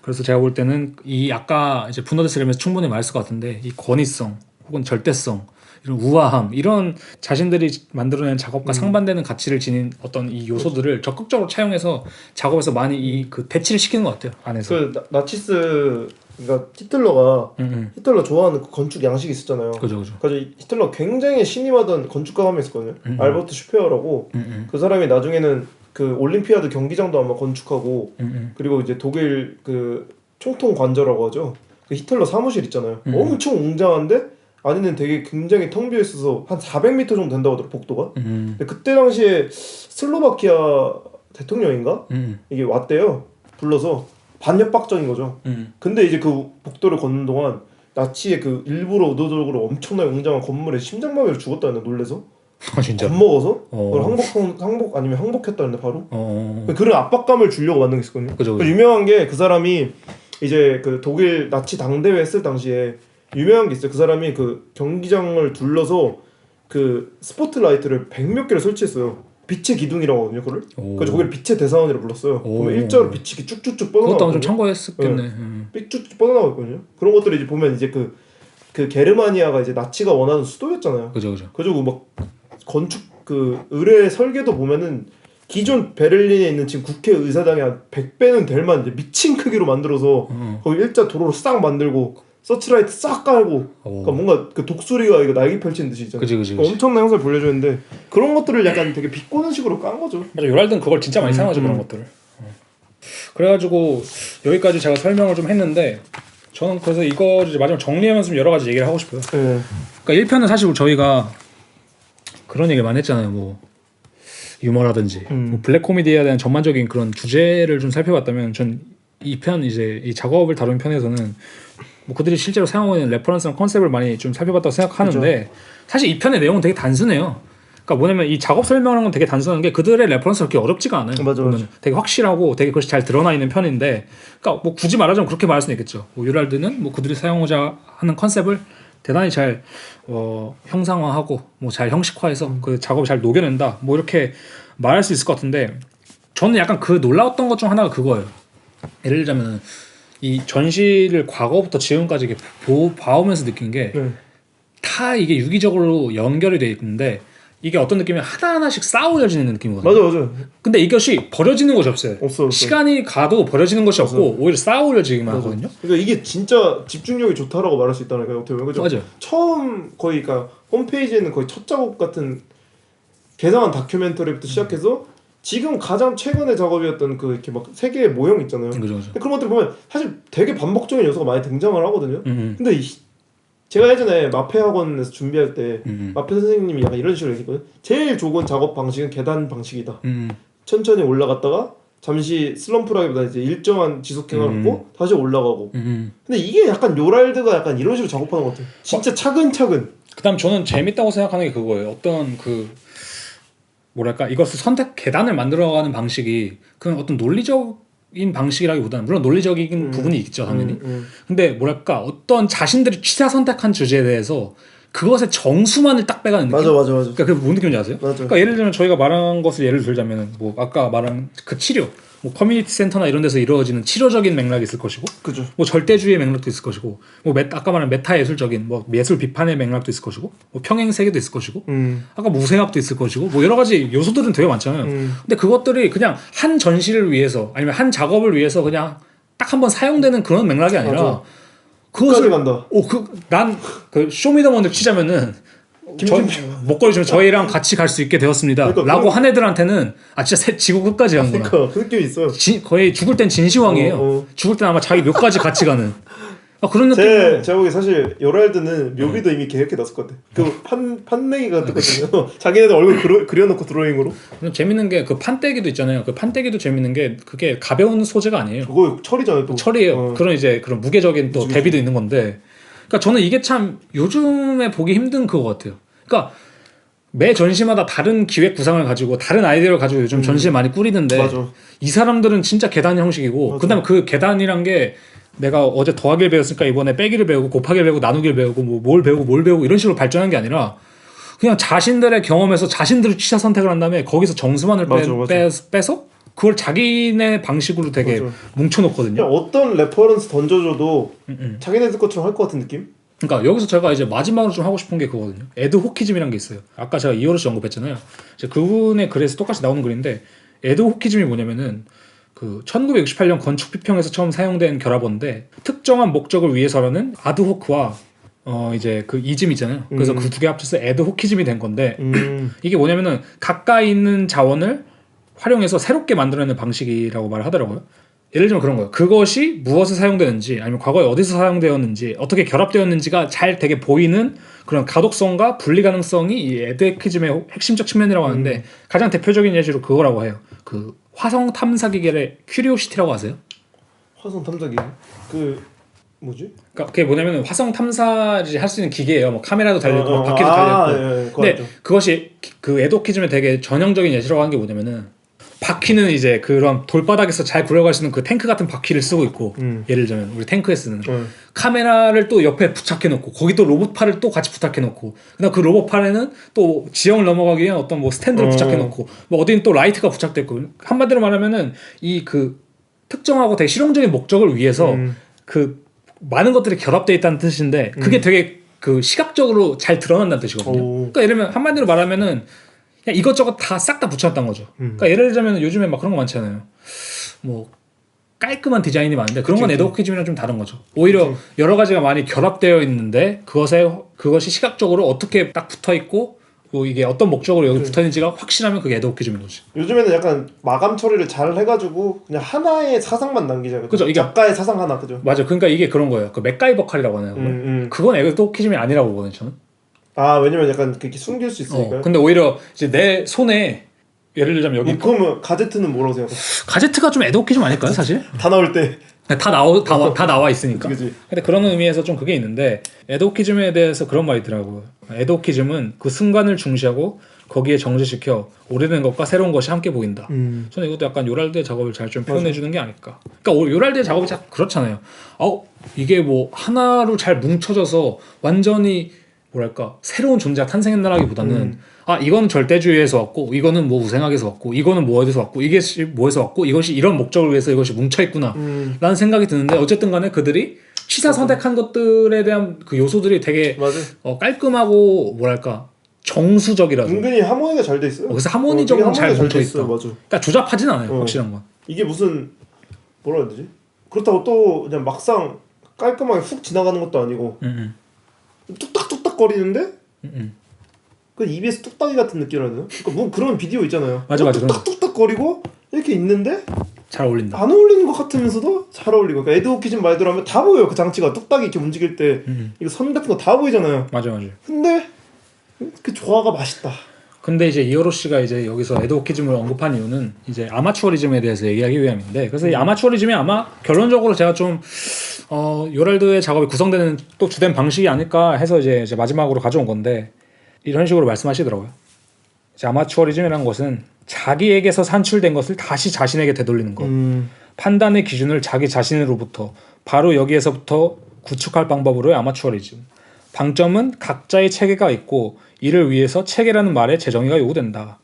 그래서 제가 볼 때는 이 아까 이제 분노 데스램에서 충분히 말했을 것 같은데 이 권위성 혹은 절대성 이런 우아함 이런 자신들이 만들어낸 작업과 상반되는 가치를 지닌 어떤 이 요소들을 적극적으로 차용해서 작업에서 많이 이 그 대치를 시키는 것 같아요 안에서. 그 나치스 그러니까 히틀러가 히틀러 좋아하는 그 건축 양식이 있었잖아요. 그죠. 그래서 히틀러 굉장히 신임하던 건축가가 한 명 있었거든요. 알버트 슈페어라고. 그 사람이 나중에는 그 올림피아드 경기장도 아마 건축하고 그리고 이제 독일 그 총통 관저라고 하죠. 그 히틀러 사무실 있잖아요. 엄청 웅장한데 안에는 되게 굉장히 텅 비어 있어서 한 400m 정도 된다고 하더라고요, 복도가. 근데 그때 당시에 슬로바키아 대통령인가? 이게 왔대요. 불러서 반협박적인 거죠. 근데 이제 그 복도를 걷는 동안 나치의 그 일부러 의도적으로 엄청나게 웅장한 건물에 심장마비로 죽었다는데 놀래서. 진짜. 겁먹어서 그걸 항복 아니면 항복했다는데 바로. 그런 압박감을 주려고 만든 게 있었거든요. 그죠. 유명한 게 그 사람이 이제 그 독일 나치 당대회 했을 당시에 유명한 게 있어요. 그 사람이 그 경기장을 둘러서 그 스포트라이트를 100몇 개를 설치했어요. 빛의 기둥이라고 하거든요, 그걸. 그래서 거기를 빛의 대사원이라고 불렀어요. 그러면 일자로 빛이 이렇게 쭉쭉쭉 뻗어나가거든요. 그것도 좀 참고했었겠네. 쭉쭉 뻗어나가거든요. 그런 것들을 이제 보면 이제 그 게르마니아가 이제 나치가 원하는 수도였잖아요. 그죠. 그래가지고 막 건축 그 의뢰 설계도 보면은 기존 베를린에 있는 지금 국회의사당의 한 100배는 될 만한 미친 크기로 만들어서 거기 일자 도로로 싹 만들고 서치라이트 싹 깔고 그러니까 뭔가 그 독수리가 이거 날개 펼치는 듯이 있잖아요. 그치. 그러니까 엄청난 형상을 보여주는데 그런 것들을 약간 되게 비꼬는 식으로 깐 거죠. 맞아, 요랄드는 그걸 진짜 많이 사용하죠 그런 것들을. 그래가지고 여기까지 제가 설명을 좀 했는데 저는 그래서 이거 이제 마지막 정리하면서 좀 여러 가지 얘기를 하고 싶어요. 네. 그러니까 1편은 사실 저희가 그런 얘기를 많이 했잖아요. 뭐 유머라든지 뭐 블랙 코미디에 대한 전반적인 그런 주제를 좀 살펴봤다면 전 2편 이제 이 작업을 다룬 편에서는 뭐 그들이 실제로 사용하는 레퍼런스랑 컨셉을 많이 좀 살펴봤다고 생각하는데 그렇죠. 사실 2편의 내용은 되게 단순해요. 그러니까 뭐냐면 이 작업 설명하는 건 되게 단순한 게 그들의 레퍼런스가 그렇게 어렵지가 않아요. 맞아. 되게 확실하고 되게 그것이 잘 드러나 있는 편인데 그러니까 뭐 굳이 말하자면 그렇게 말할 수는 있겠죠. 뭐 유랄드는 뭐 그들이 사용하고자 하는 컨셉을 대단히 잘 형상화하고 뭐 잘 형식화해서 그 작업을 잘 녹여낸다. 뭐 이렇게 말할 수 있을 것 같은데 저는 약간 그 놀라웠던 것 중 하나가 그거예요. 예를 들자면 이 전시를 과거부터 지금까지 이렇게 봐오면서 느낀 게 다 이게 유기적으로 연결이 돼 있는데 이게 어떤 느낌이면 하나하나씩 쌓아올려지는 느낌이거든요. 맞아. 근데 이것이 버려지는 것이 없어요. 없어. 시간이 가도 버려지는 것이 없고 오히려 쌓아올려지기만 하거든요. 그러니까 이게 진짜 집중력이 좋다라고 말할 수 있다는 거예요. 어떻게 보면 그죠? 맞아요. 처음 거의 그러니까 홈페이지에는 거의 첫 작업 같은 개성한 다큐멘터리부터 시작해서 지금 가장 최근의 작업이었던 그 이렇게 막 세 개의 모형 있잖아요. 그죠. 그런 것들 보면 사실 되게 반복적인 요소가 많이 등장을 하거든요. 근데 제가 예전에 마페 학원에서 준비할 때 마페 선생님이 약간 이런 식으로 얘기했거든요. 제일 좋은 작업 방식은 계단 방식이다. 천천히 올라갔다가 잠시 슬럼프라기보다 이제 일정한 지속행을 하고 다시 올라가고. 근데 이게 약간 요랄드가 약간 이런 식으로 작업하는 것 같아요. 진짜 차근차근. 그다음 저는 재밌다고 생각하는 게 그거예요. 어떤 그 뭐랄까 이것을 계단을 만들어가는 방식이 그냥 어떤 논리적인 방식이라기보다는 물론 논리적인 부분이 있죠 당연히. 근데 뭐랄까 어떤 자신들이 취사 선택한 주제에 대해서 그것의 정수만을 딱 빼가는 느낌. 맞아. 그러니까 그게 뭔 느낌인지 아세요? 맞아. 그러니까 예를 들면 저희가 말한 것을 예를 들자면 뭐 아까 말한 그 치료, 뭐 커뮤니티 센터나 이런 데서 이루어지는 치료적인 맥락이 있을 것이고, 그죠. 뭐 절대주의 맥락도 있을 것이고, 뭐 아까 말한 메타 예술적인 뭐 예술 비판의 맥락도 있을 것이고, 뭐 평행 세계도 있을 것이고, 아까 무생학도 있을 것이고, 뭐 여러 가지 요소들은 되게 많잖아요. 근데 그것들이 그냥 한 전시를 위해서 아니면 한 작업을 위해서 그냥 딱 한 번 사용되는 그런 맥락이 아니라. 맞아. 그것을 간다. 난 그 쇼미더머니 치자면은 목걸이 좀 저희랑 같이 갈 수 있게 되었습니다. 그러니까 라고 한 애들한테는 진짜 지구 끝까지 간 거야. 그러니까 그 느낌이 있어요. 거의 죽을 땐 진시황이에요. 죽을 땐 아마 자기 묘까지 같이 가는. 그런 느낌. 제가 보기 사실 요랄드는 묘비도 이미 계획해 놨을 것 같아. 그 판내기가 뜨거든요. 자기네들 얼굴 그려놓고 드로잉으로. 재밌는 게 그 판때기도 있잖아요. 그 판때기도 재밌는 게 그게 가벼운 소재가 아니에요. 그거 철이잖아요. 또. 철이에요. 그런 이제 그런 무게적인 또 대비도 있는 건데. 그러니까 저는 이게 참 요즘에 보기 힘든 그거 같아요. 그러니까 매 전시마다 다른 기획 구상을 가지고 다른 아이디어를 가지고 요즘 전시를 많이 꾸리는데 맞아. 이 사람들은 진짜 계단 형식이고 그다음에 그 계단이란 게 내가 어제 더하기를 배웠으니까 이번에 빼기를 배우고 곱하기를 배우고 나누기를 배우고 뭐 뭘 배우고 이런 식으로 발전한 게 아니라 그냥 자신들의 경험에서 자신들이 취사 선택을 한 다음에 거기서 정수만을 맞아. 빼서 그걸 자기네 방식으로 되게 맞아. 뭉쳐놓거든요. 그냥 어떤 레퍼런스 던져줘도 자기네들 것처럼 할 것 같은 느낌? 그러니까 여기서 제가 이제 마지막으로 좀 하고 싶은 게 그거거든요. 에드 호키즘이라는 게 있어요. 아까 제가 이어로스 언급했잖아요. 이제 그분의 글에서 똑같이 나오는 글인데 에드 호키즘이 뭐냐면은 그 1968년 건축 비평에서 처음 사용된 결합어인데 특정한 목적을 위해서라는 아드호크와 이제 그 이즘 있잖아요. 그래서 그 두 개 합쳐서 에드 호키즘이 된 건데 이게 뭐냐면은 가까이 있는 자원을 활용해서 새롭게 만들어내는 방식이라고 말을 하더라고요. 예를 들면 그런 거예요. 그것이 무엇에 사용되는지 아니면 과거에 어디서 사용되었는지 어떻게 결합되었는지가 잘 되게 보이는 그런 가독성과 분리 가능성이 이 에드호키즘의 핵심적 측면이라고 하는데 가장 대표적인 예시로 그거라고 해요. 그 화성 탐사 기계를 큐리오시티라고 아세요? 화성 탐사기 그 뭐지? 그러니까 그게 뭐냐면 화성 탐사를 할 수 있는 기계예요. 뭐 카메라도 달려있고 막 바퀴도 아, 달려있고. 예, 그거 근데 알죠. 그것이 그 에드호키즘의 되게 전형적인 예시라고 하는 게 뭐냐면은 바퀴는 이제 그런 돌바닥에서 잘 굴러갈 수 있는 그 탱크 같은 바퀴를 쓰고 있고 예를 들면 우리 탱크에 쓰는 카메라를 또 옆에 부착해 놓고 거기 또 로봇팔을 또 같이 부착해 놓고 그다음 그 로봇팔에는 또 지형을 넘어가기 위한 어떤 뭐 스탠드를 부착해 놓고 뭐 어디는 또 라이트가 부착돼 있고 한마디로 말하면은 이 그 특정하고 되게 실용적인 목적을 위해서 그 많은 것들이 결합되어 있다는 뜻인데 그게 되게 그 시각적으로 잘 드러난다는 뜻이거든요. 그러니까 예를 들면 한마디로 말하면은 그냥 이것저것 다 싹 다 붙여놨다는 거죠. 그러니까 예를 들자면 요즘에 막 그런 거 많잖아요. 뭐 깔끔한 디자인이 많은데 그런 건 에드호키즘이랑 좀 다른 거죠. 오히려 여러 가지가 많이 결합되어 있는데 그것이 시각적으로 어떻게 딱 붙어 있고 뭐 이게 어떤 목적으로 여기 붙어 있는지가 확실하면 그게 에드호키즘인 거지. 요즘에는 약간 마감 처리를 잘 해가지고 그냥 하나의 사상만 남기잖아요. 그죠, 이게 작가의 사상 하나, 그죠? 맞아. 그러니까 이게 그런 거예요. 그 맥가이버 칼이라고 하나요? 그건 에드호키즘이 아니라고 보거든요. 저는. 아, 왜냐면 약간 그렇게 숨길 수 있으니까요. 근데 오히려 이제 내 손에 예를 들자면 여기 그러면 가제트는 뭐라고 생각해? 가제트가 좀 에드호키즘 아닐까요, 사실? 다 나올 때. 다 나와 있으니까. 그치. 근데 그런 의미에서 좀 그게 있는데 에드호키즘에 대해서 그런 말이 있더라고요. 에드호키즘은 그 순간을 중시하고 거기에 정지시켜 오래된 것과 새로운 것이 함께 보인다. 저는 이것도 약간 요랄드의 작업을 잘 좀 표현해 주는 게 아닐까. 그러니까 요랄드의 작업이 참 그렇잖아요. 이게 뭐 하나로 잘 뭉쳐져서 완전히 뭐랄까 새로운 존재가 탄생했나라기보다는 이건 절대주의에서 왔고 이거는 뭐 우생학에서 왔고 이거는 뭐에서 왔고 이게 뭐에서 왔고 이것이 이런 목적을 위해서 이것이 뭉쳐있구나 라는 생각이 드는데 어쨌든 간에 그들이 취사 선택한 것들에 대한 그 요소들이 되게 깔끔하고 뭐랄까 정수적이라서 은근히 하모니가 잘 돼 있어요. 그래서 하모니적으로 잘 뭉쳐있다. 맞아. 그러니까 조잡하진 않아요. 확실한 건. 이게 무슨 뭐라 해야 되지? 그렇다고 또 그냥 막상 깔끔하게 훅 지나가는 것도 아니고 뚝딱뚝딱 거리는데 그 EBS 뚝딱이 같은 느낌이라 해야 되나? 그러니까 뭐 그런 비디오 있잖아요. 맞아. 뚝딱뚝딱 거리고 이렇게 있는데 잘 어울린다. 안 어울리는 것 같으면서도 잘 어울리고. 그러니까 에드호키즘 말대로 하면 다 보여요. 그 장치가 뚝딱이 이렇게 움직일 때 이거 선 같은 거 다 보이잖아요. 맞아. 근데 그 조화가 맛있다. 근데 이제 이어로 씨가 이제 여기서 에드호키즘을 언급한 이유는 이제 아마추어리즘에 대해서 얘기하기 위함인데 그래서 이 아마추어리즘이 아마 결론적으로 제가 좀 요랄드의 작업이 구성되는 또 주된 방식이 아닐까 해서 이제 마지막으로 가져온 건데 이런 식으로 말씀하시더라고요. 이제 아마추어리즘이라는 것은 자기에게서 산출된 것을 다시 자신에게 되돌리는 것. 판단의 기준을 자기 자신으로부터 바로 여기에서부터 구축할 방법으로의 아마추어리즘. 방점은 각자의 체계가 있고 이를 위해서 체계라는 말에 재정의가 요구된다.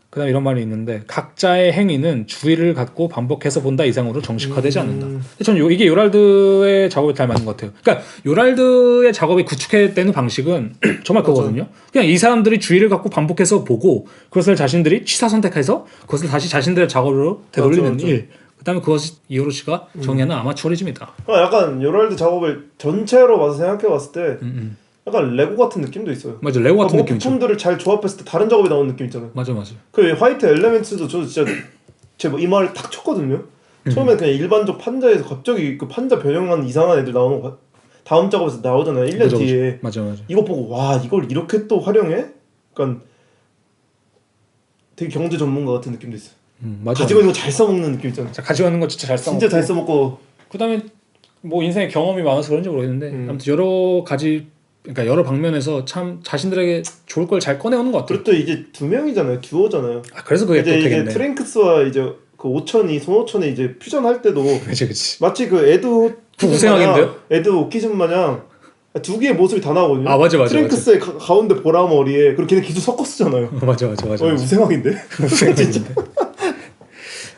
그 다음 이런 말이 있는데 각자의 행위는 주의를 갖고 반복해서 본다 이상으로 정식화되지 않는다. 저는 이게 요랄드의 작업이 잘 맞는 것 같아요. 그러니까 요랄드의 작업이 구축되는 방식은 정말 그거거든요. 그냥 이 사람들이 주의를 갖고 반복해서 보고 그것을 자신들이 취사 선택해서 그것을 다시 자신들의 작업으로 되돌리는 일. 그 다음에 그것이 이오로 씨가 정의하는 아마추어리즘이다. 약간 요랄드 작업을 전체로 봐서 생각해봤을 때 약간 레고 같은 느낌도 있어요. 맞아, 레고 같은 느낌이죠. 부품들을 잘 조합했을 때 다른 작업이 나오는 느낌 있잖아요. 맞아. 그 화이트 엘레멘트도 저도 진짜 제 이 말을 탁 쳤거든요. 처음에 그냥 일반적 판자에서 갑자기 그 판자 변형한 이상한 애들 나오는 거 다음 작업에서 나오잖아요. 1년 뒤에. 맞아. 이거 보고 와 이걸 이렇게 또 활용해? 약간 되게 경제 전문가 같은 느낌도 있어요. 맞아. 가지고 있는 거 잘 써먹는 느낌 있잖아요. 가지고 있는 거 진짜 잘 써먹고. 진짜 잘 써먹고. 그 다음에 뭐 인생에 경험이 많아서 그런지 모르겠는데 아무튼 여러 가지 그러니까 여러 방면에서 참 자신들에게 좋을 걸 잘 꺼내오는 것 같아요. 그리고 또 이제 두 명이잖아요. 듀오잖아요. 그래서 그게 또 되겠네. 이제 트랭크스와 이제 그 오천이 손오천이 이제 퓨전할 때도 그치. 마치 그 우생학인데요? 에드 오키즘 마냥 두 개의 모습이 다 나오거든요. 아 맞아. 트랭크스의 가운데 보라 머리에 그리고 걔네 기술 섞었잖아요. 맞아. 우생학인데. 진짜.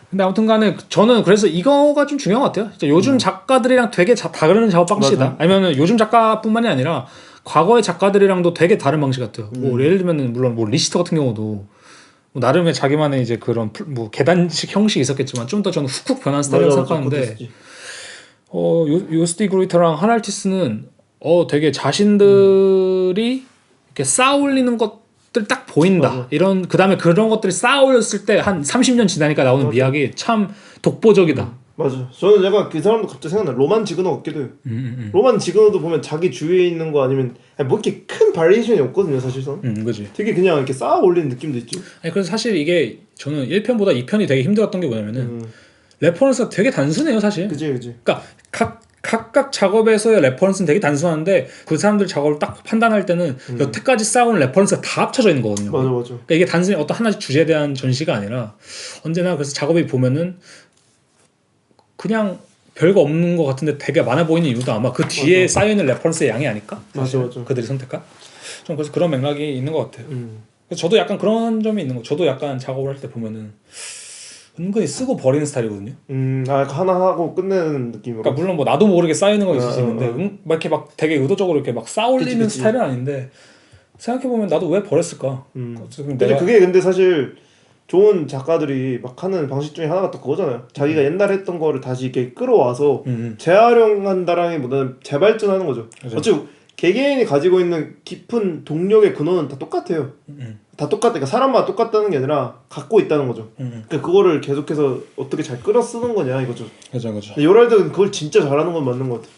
근데 아무튼간에 저는 그래서 이거가 좀 중요한 것 같아요. 진짜 요즘 작가들이랑 되게 다른 작업 방식이다. 아니면은 요즘 작가뿐만이 아니라 과거의 작가들이랑도 되게 다른 방식 같아요. 뭐 예를 들면은 물론 뭐 리시터 같은 경우도 뭐 나름의 자기만의 이제 그런 뭐 계단식 형식이 있었겠지만 좀 더 저는 훅훅 변한 스타일이라고 생각하는데 요스티 그루이터랑 하랄티스는 되게 자신들이 이렇게 쌓아 올리는 것들 딱 보인다. 맞아. 이런 그다음에 그런 것들이 쌓아 올렸을 때 한 30년 지나니까 나오는 미학이 참 독보적이다. 맞아. 저는 약간 그 사람도 갑자기 생각나. 로만 지그너 같기도 해요. 로만 지그너도 보면 자기 주위에 있는 거 아니면 뭐 이렇게 큰 바리에이션이 없거든요, 사실상. 그지. 되게 그냥 이렇게 쌓아 올리는 느낌도 있죠. 아니 그래서 사실 이게 저는 1편보다 2편이 되게 힘들었던 게 뭐냐면은 레퍼런스가 되게 단순해요, 사실. 그지. 그러니까 각각 작업에서의 레퍼런스는 되게 단순한데 그 사람들 작업을 딱 판단할 때는 여태까지 쌓아온 레퍼런스가 다 합쳐져 있는 거거든요. 맞아. 그러니까 이게 단순히 어떤 하나의 주제에 대한 전시가 아니라 언제나 그래서 작업이 보면은 그냥 별거 없는 것 같은데 되게 많아 보이는 이유도 아마 그 뒤에 쌓여있는 레퍼런스의 양이 아닐까? 맞아. 그들이 선택한? 좀 그래서 그런 맥락이 있는 것 같아요. 그래서 저도 약간 그런 점이 있는 거. 저도 약간 작업을 할 때 보면은 은근히 쓰고 버리는 스타일이거든요. 하나 하고 끝내는 느낌으로. 그러니까 물론 뭐 나도 모르게 쌓이는 건 있을 수 있는데 막 이렇게 막 되게 의도적으로 이렇게 막 쌓아올리는 그치. 스타일은 아닌데 생각해 보면 나도 왜 버렸을까? 근데 그게 근데 사실 좋은 작가들이 막 하는 방식 중에 하나가 또 그거잖아요. 자기가 옛날에 했던 거를 다시 이렇게 끌어와서 재활용한다라기보다는 재발전하는 거죠. 그렇죠. 어차피 개개인이 가지고 있는 깊은 동력의 근원은 다 똑같아요. 다 똑같아. 그러니까 사람마다 똑같다는 게 아니라 갖고 있다는 거죠. 그러니까 그거를 계속해서 어떻게 잘 끌어 쓰는 거냐 이거죠. 그죠. 근데 요랄드는 그걸 진짜 잘하는 건 맞는 것 같아.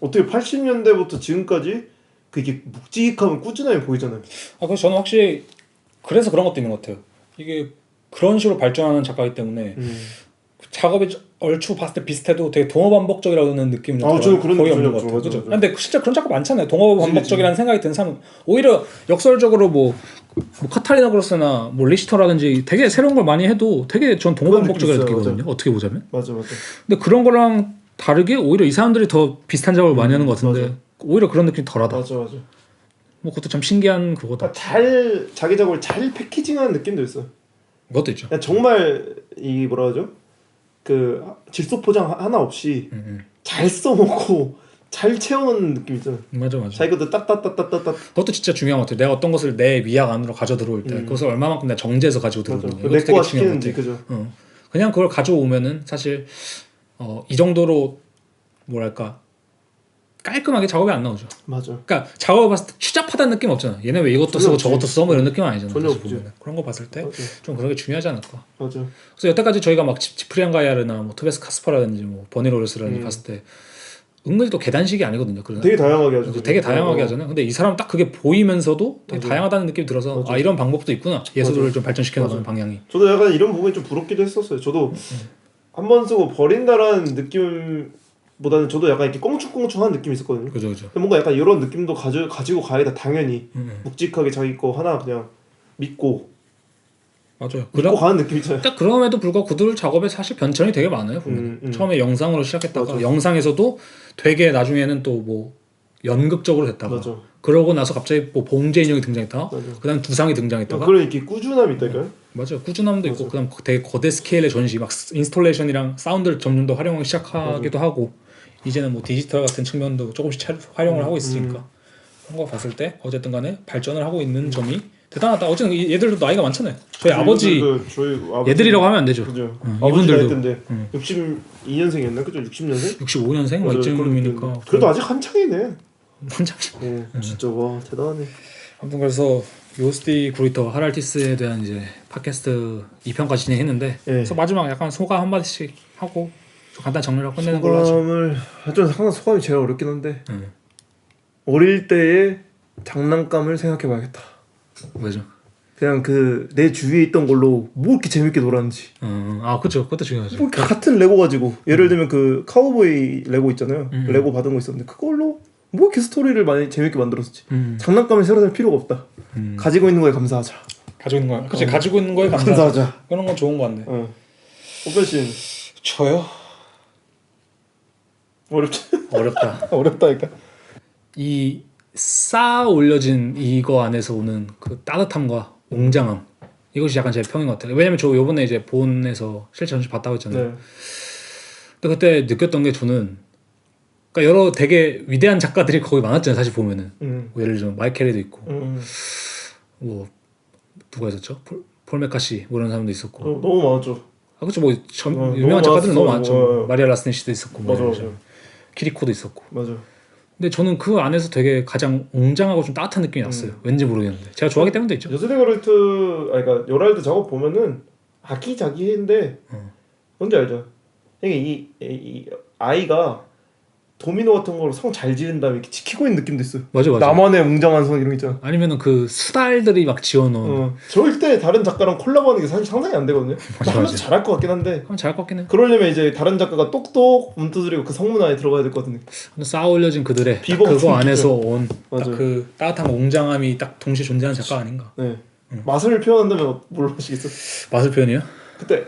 어떻게 80년대부터 지금까지 그게 묵직하면 꾸준함이 보이잖아요. 그래서 저는 확실히 그래서 그런 것도 있는 것 같아요. 이게 그런 식으로 발전하는 작가이기 때문에 작업이 얼추 봤을 때 비슷해도 되게 동어반복적이라는 느낌이 저는 그런 거의 느낌이 없는 것 같아요. 맞아. 그죠? 근데 진짜 그런 작가 많잖아요. 동어반복적이라는 생각이 드는 사람은 오히려 역설적으로 뭐 카타리나 그로스나 뭐 리시터라든지 되게 새로운 걸 많이 해도 되게 전 동어반복적이라고 느끼거든요. 맞아. 어떻게 보자면. 맞아. 근데 그런 거랑 다르게 오히려 이 사람들이 더 비슷한 작업을 많이 하는 것 같은데 오히려 그런 느낌이 덜하다. 맞아. 뭐 그것도 참 신기한 그거다. 잘 자기 작업을 잘 패키징하는 느낌도 있어요. 그것도 있죠. 그냥 정말 이 뭐라 하죠? 그 질소 포장 하나 없이 잘 써먹고 잘 채워놓는 느낌 있잖아요. 맞아. 자기 것도 따따따따따따. 그것도 진짜 중요한 것 같아요. 내가 어떤 것을 내 위약 안으로 가져 들어올 때 그것을 얼마만큼 내가 정제해서 가지고 들어오느냐. 내 거화 시키는지 그죠. 그냥 그걸 가져오면은 사실 이 정도로 뭐랄까 깔끔하게 작업이 안 나오죠. 맞아. 그러니까 작업을 봤을 때 추잡하다는 느낌 없잖아. 얘네 왜 이것도 쓰고 저것도 써 뭐 이런 느낌 아니잖아. 전혀 없지. 그런 거 봤을 때 좀 그런 게 중요하지 않을까. 맞아. 그래서 여태까지 저희가 막 지프리안 가이아르나 뭐 토베스 카스퍼라든지 뭐 버니 로레스라든지 봤을 때 은근히 또 계단식이 아니거든요. 되게 다양하게 하죠. 되게 다양하게 하잖아요. 근데 이 사람은 딱 그게 보이면서도 되게 다양하다는 느낌이 들어서 이런 방법도 있구나. 예술을 좀 발전시켜 나가는 방향이. 저도 약간 이런 부분이 좀 부럽기도 했었어요. 저도 한 번 쓰고 버린다라는 느낌보다는 저도 약간 이렇게 꽁충꽁충한 느낌이 있었거든요. 그죠. 뭔가 약간 이런 느낌도 가지고 가야겠다. 당연히 묵직하게 자기 거 하나 그냥 믿고 맞아요. 가는 느낌 있잖아요. 딱 그럼에도 불구하고 그들 작업에 사실 변천이 되게 많아요. 보면. 처음에 영상으로 시작했다가 영상에서도 되게 나중에는 또 뭐 연극적으로 됐다가 그러고 나서 갑자기 뭐 봉제 인형이 등장했다가 그다음 두상이 등장했다가 그런 이렇게 꾸준함이 있다니까요. 맞아요. 꾸준함도 있고 그다음 되게 거대 스케일의 전시 막 인스톨레이션이랑 사운드를 점점 더 활용하기 시작하기도 하고 이제는 뭐 디지털 같은 측면도 조금씩 활용을 하고 있으니까 그런 거 봤을 때 어쨌든 간에 발전을 하고 있는 점이 대단하다. 어쨌든 얘들도 나이가 많잖아요. 저희 아버지 얘들이라고 하면 안 되죠. 그죠. 이분들도 근데 62년생이었나? 그죠? 60년생? 65년생 뭐 이쯤이니까 그래도 아직 한창이네. 한창. 진짜 와 대단하네. 아무튼 그래서 요스티 그루이터 하랄티스에 대한 이제 팟캐스트 2편까지 진행했는데 그래서 마지막 약간 소감 한 마디씩 하고 좀 간단 정리를 하고 끝내는 걸로 하죠. 좀 항상 소감이 제일 어렵긴 한데 어릴 때의 장난감을 생각해봐야겠다. 왜죠? 그냥 그 내 주위에 있던 걸로 뭐 이렇게 재밌게 놀았는지. 그렇죠. 그것도 중요하죠. 뭐 같은 레고 가지고 예를 들면 그 카우보이 레고 있잖아요. 레고 받은 거 있었는데 그걸로 뭐 이렇게 스토리를 많이 재밌게 만들었지. 장난감을 새로 살 필요가 없다. 가지고 있는 거에 감사하자. 가지고 있는 거에 감사하자. 그런 건 좋은 거 같네. 오펜신 저요? 어렵지. 어렵다. 어렵다니까. 이 쌓아 올려진 이거 안에서 오는 그 따뜻함과 웅장함 이것이 약간 제 평인 것 같아요. 왜냐면 저 요번에 이제 본에서 실제 전시 봤다고 했잖아요. 네. 근데 그때 느꼈던 게 저는 그러니까 여러 되게 위대한 작가들이 거기 많았잖아요. 사실 보면은 뭐 예를 들면 마이클 헤도 있고 뭐 누가 있었죠? 폴 메카시 뭐 이런 사람도 있었고 너무 많았죠. 아 그렇죠. 뭐 유명한 너무 작가들은 너무 많았어. 많았죠. 마리아 라스넨시도 있었고 맞아 뭐 맞아 키리코도 있었고. 맞아. 근데 저는 그 안에서 되게 가장 웅장하고 좀 따뜻한 느낌이 났어요. 왠지 모르겠는데 제가 좋아하기 때문도 있죠. 요즈레 가르트 그러니까 요랄드 작업 보면은 아기자기한데 뭔지 알죠? 이게 이 아이가 도미노 같은 걸로 성 잘 지은 다음에 이렇게 지키고 있는 느낌도 있어요. 맞아. 나만의 웅장한 성 이런 거 있잖아. 아니면은 그 수달들이 막 지어놓은 절대 다른 작가랑 콜라보하는 게 사실 상상이 안 되거든요. 하면 맞아. 잘할 것 같긴 한데 그럼 잘할 것 같긴 해요. 그러려면 이제 다른 작가가 똑똑 문두드리고 그 성문 안에 들어가야 될 것 같은데. 근데 쌓아 올려진 그들의 비버 그거 같은 안에서 온 딱 맞아요. 그 따뜻한 웅장함이 딱 동시에 존재하는 작가 아닌가. 네. 맛을 표현한다면 뭘 하시겠어? 맛을 표현이요? 그때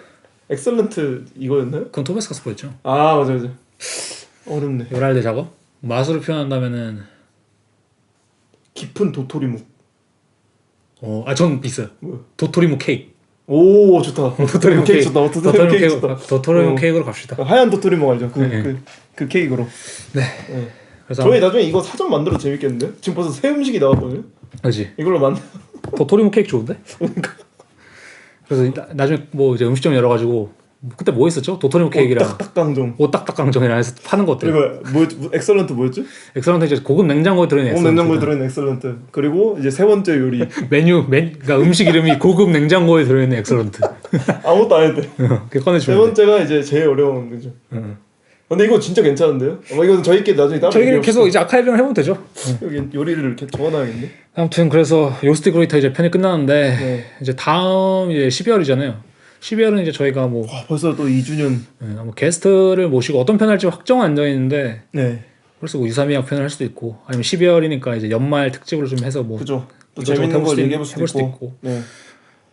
엑설런트 이거였나요? 그건 토베스 카스퍼였죠. 아 맞아 맞아. 어렵네. 요랄드 작업? 맛으로 표현한다면은 깊은 도토리묵. 전 있어요. 뭐야? 도토리묵 케이크. 오 좋다. 도토리묵 케이크 좋다. 도토리묵 케이크 좋다. 도토리묵 케이크로 갑시다. 하얀 도토리묵 알죠? 네. 그 케이크로. 네. 네. 그래서 저희 나중에 이거 사전 만들어 재밌겠는데? 지금 벌써 새 음식이 나왔거든요. 그렇지. 이걸로 만. 도토리묵 케이크 좋은데? 그래서 나중에 뭐 이제 음식점 열어가지고 그때 뭐 있었죠? 도토리묵 케이크랑 오딱딱강정. 오딱딱강정이랑 해서 파는 거 어때요? 그리고 뭐 엑설런트 뭐였죠? 엑설런트 이제 고급 냉장고에 들어있는 고급 냉장고에 들어있는 엑설런트. 그리고 이제 세 번째 요리. 그러니까 음식 이름이 고급 냉장고에 들어있는 엑설런트. 아무것도 안 했대. 그게 세 꺼내주면 돼. 번째가 이제 제일 어려운 거죠. 근데 이거 진짜 괜찮은데요? 이건 저희끼리 나중에 따로 저희끼리 얘기해봅시다. 계속 이제 아카이빙을 해보면 되죠. 여기 요리를 이렇게 적어놔야겠네. 아무튼 그래서 요스트 그로이터 이제 편이 끝나는데 네. 이제 다음 이제 12월이잖아요. 12월은 이제 저희가 뭐, 와 벌써 또 2주년. 뭐 게스트를 모시고 어떤 편 할지 확정은 안 되어 있는데 네. 벌써 뭐 유사미약 편을 할 수도 있고 아니면 12월이니까 이제 연말 특집으로 좀 해서 뭐 그죠. 또 이것저것 재밌는 걸 얘기해볼 해볼 수도 있고. 네.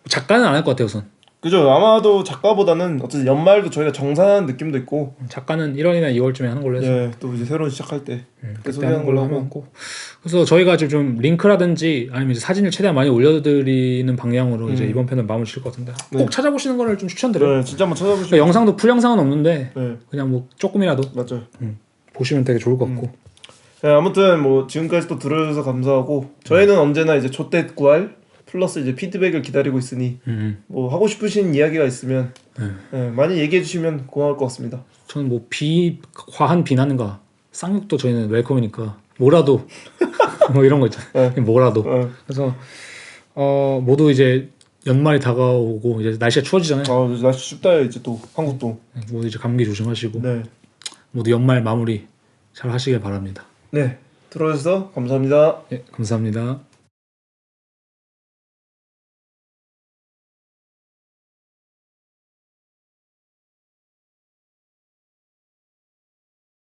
작가는 안 할 것 같아요 우선. 그죠. 아마도 작가보다는 어쨌든 연말도 저희가 정산한 느낌도 있고. 작가는 1월이나 2월쯤에 하는 걸로 해서 예. 또 이제 새로운 시작할 때. 그때 하는 걸로 하고 그래서 저희가 지금 좀 링크라든지 아니면 이제 사진을 최대한 많이 올려드리는 방향으로 이제 이번 편을 마무리 질 것 같은데 꼭 찾아보시는 거를 좀 추천드려요. 네. 진짜 한번 찾아보시면. 그러니까 영상도 풀 영상은 없는데 네. 그냥 뭐 조금이라도 맞죠. 보시면 되게 좋을 것 같고. 네, 아무튼 뭐 지금까지 또 들어주셔서 감사하고 저희는 언제나 이제 좆댓 구할 플러스 이제 피드백을 기다리고 있으니 뭐 하고 싶으신 이야기가 있으면 네, 많이 얘기해 주시면 고마울 것 같습니다. 저는 뭐 과한 비난과 쌍욕도 저희는 웰컴이니까 뭐라도 뭐 이런 거 있잖아요. 뭐라도. 그래서 모두 이제 연말이 다가오고 이제 날씨가 추워지잖아요. 날씨 춥다 이제 또 한국도. 모두 이제 감기 조심하시고 네. 모두 연말 마무리 잘 하시길 바랍니다. 네. 들어주셔서 감사합니다. 네, 감사합니다.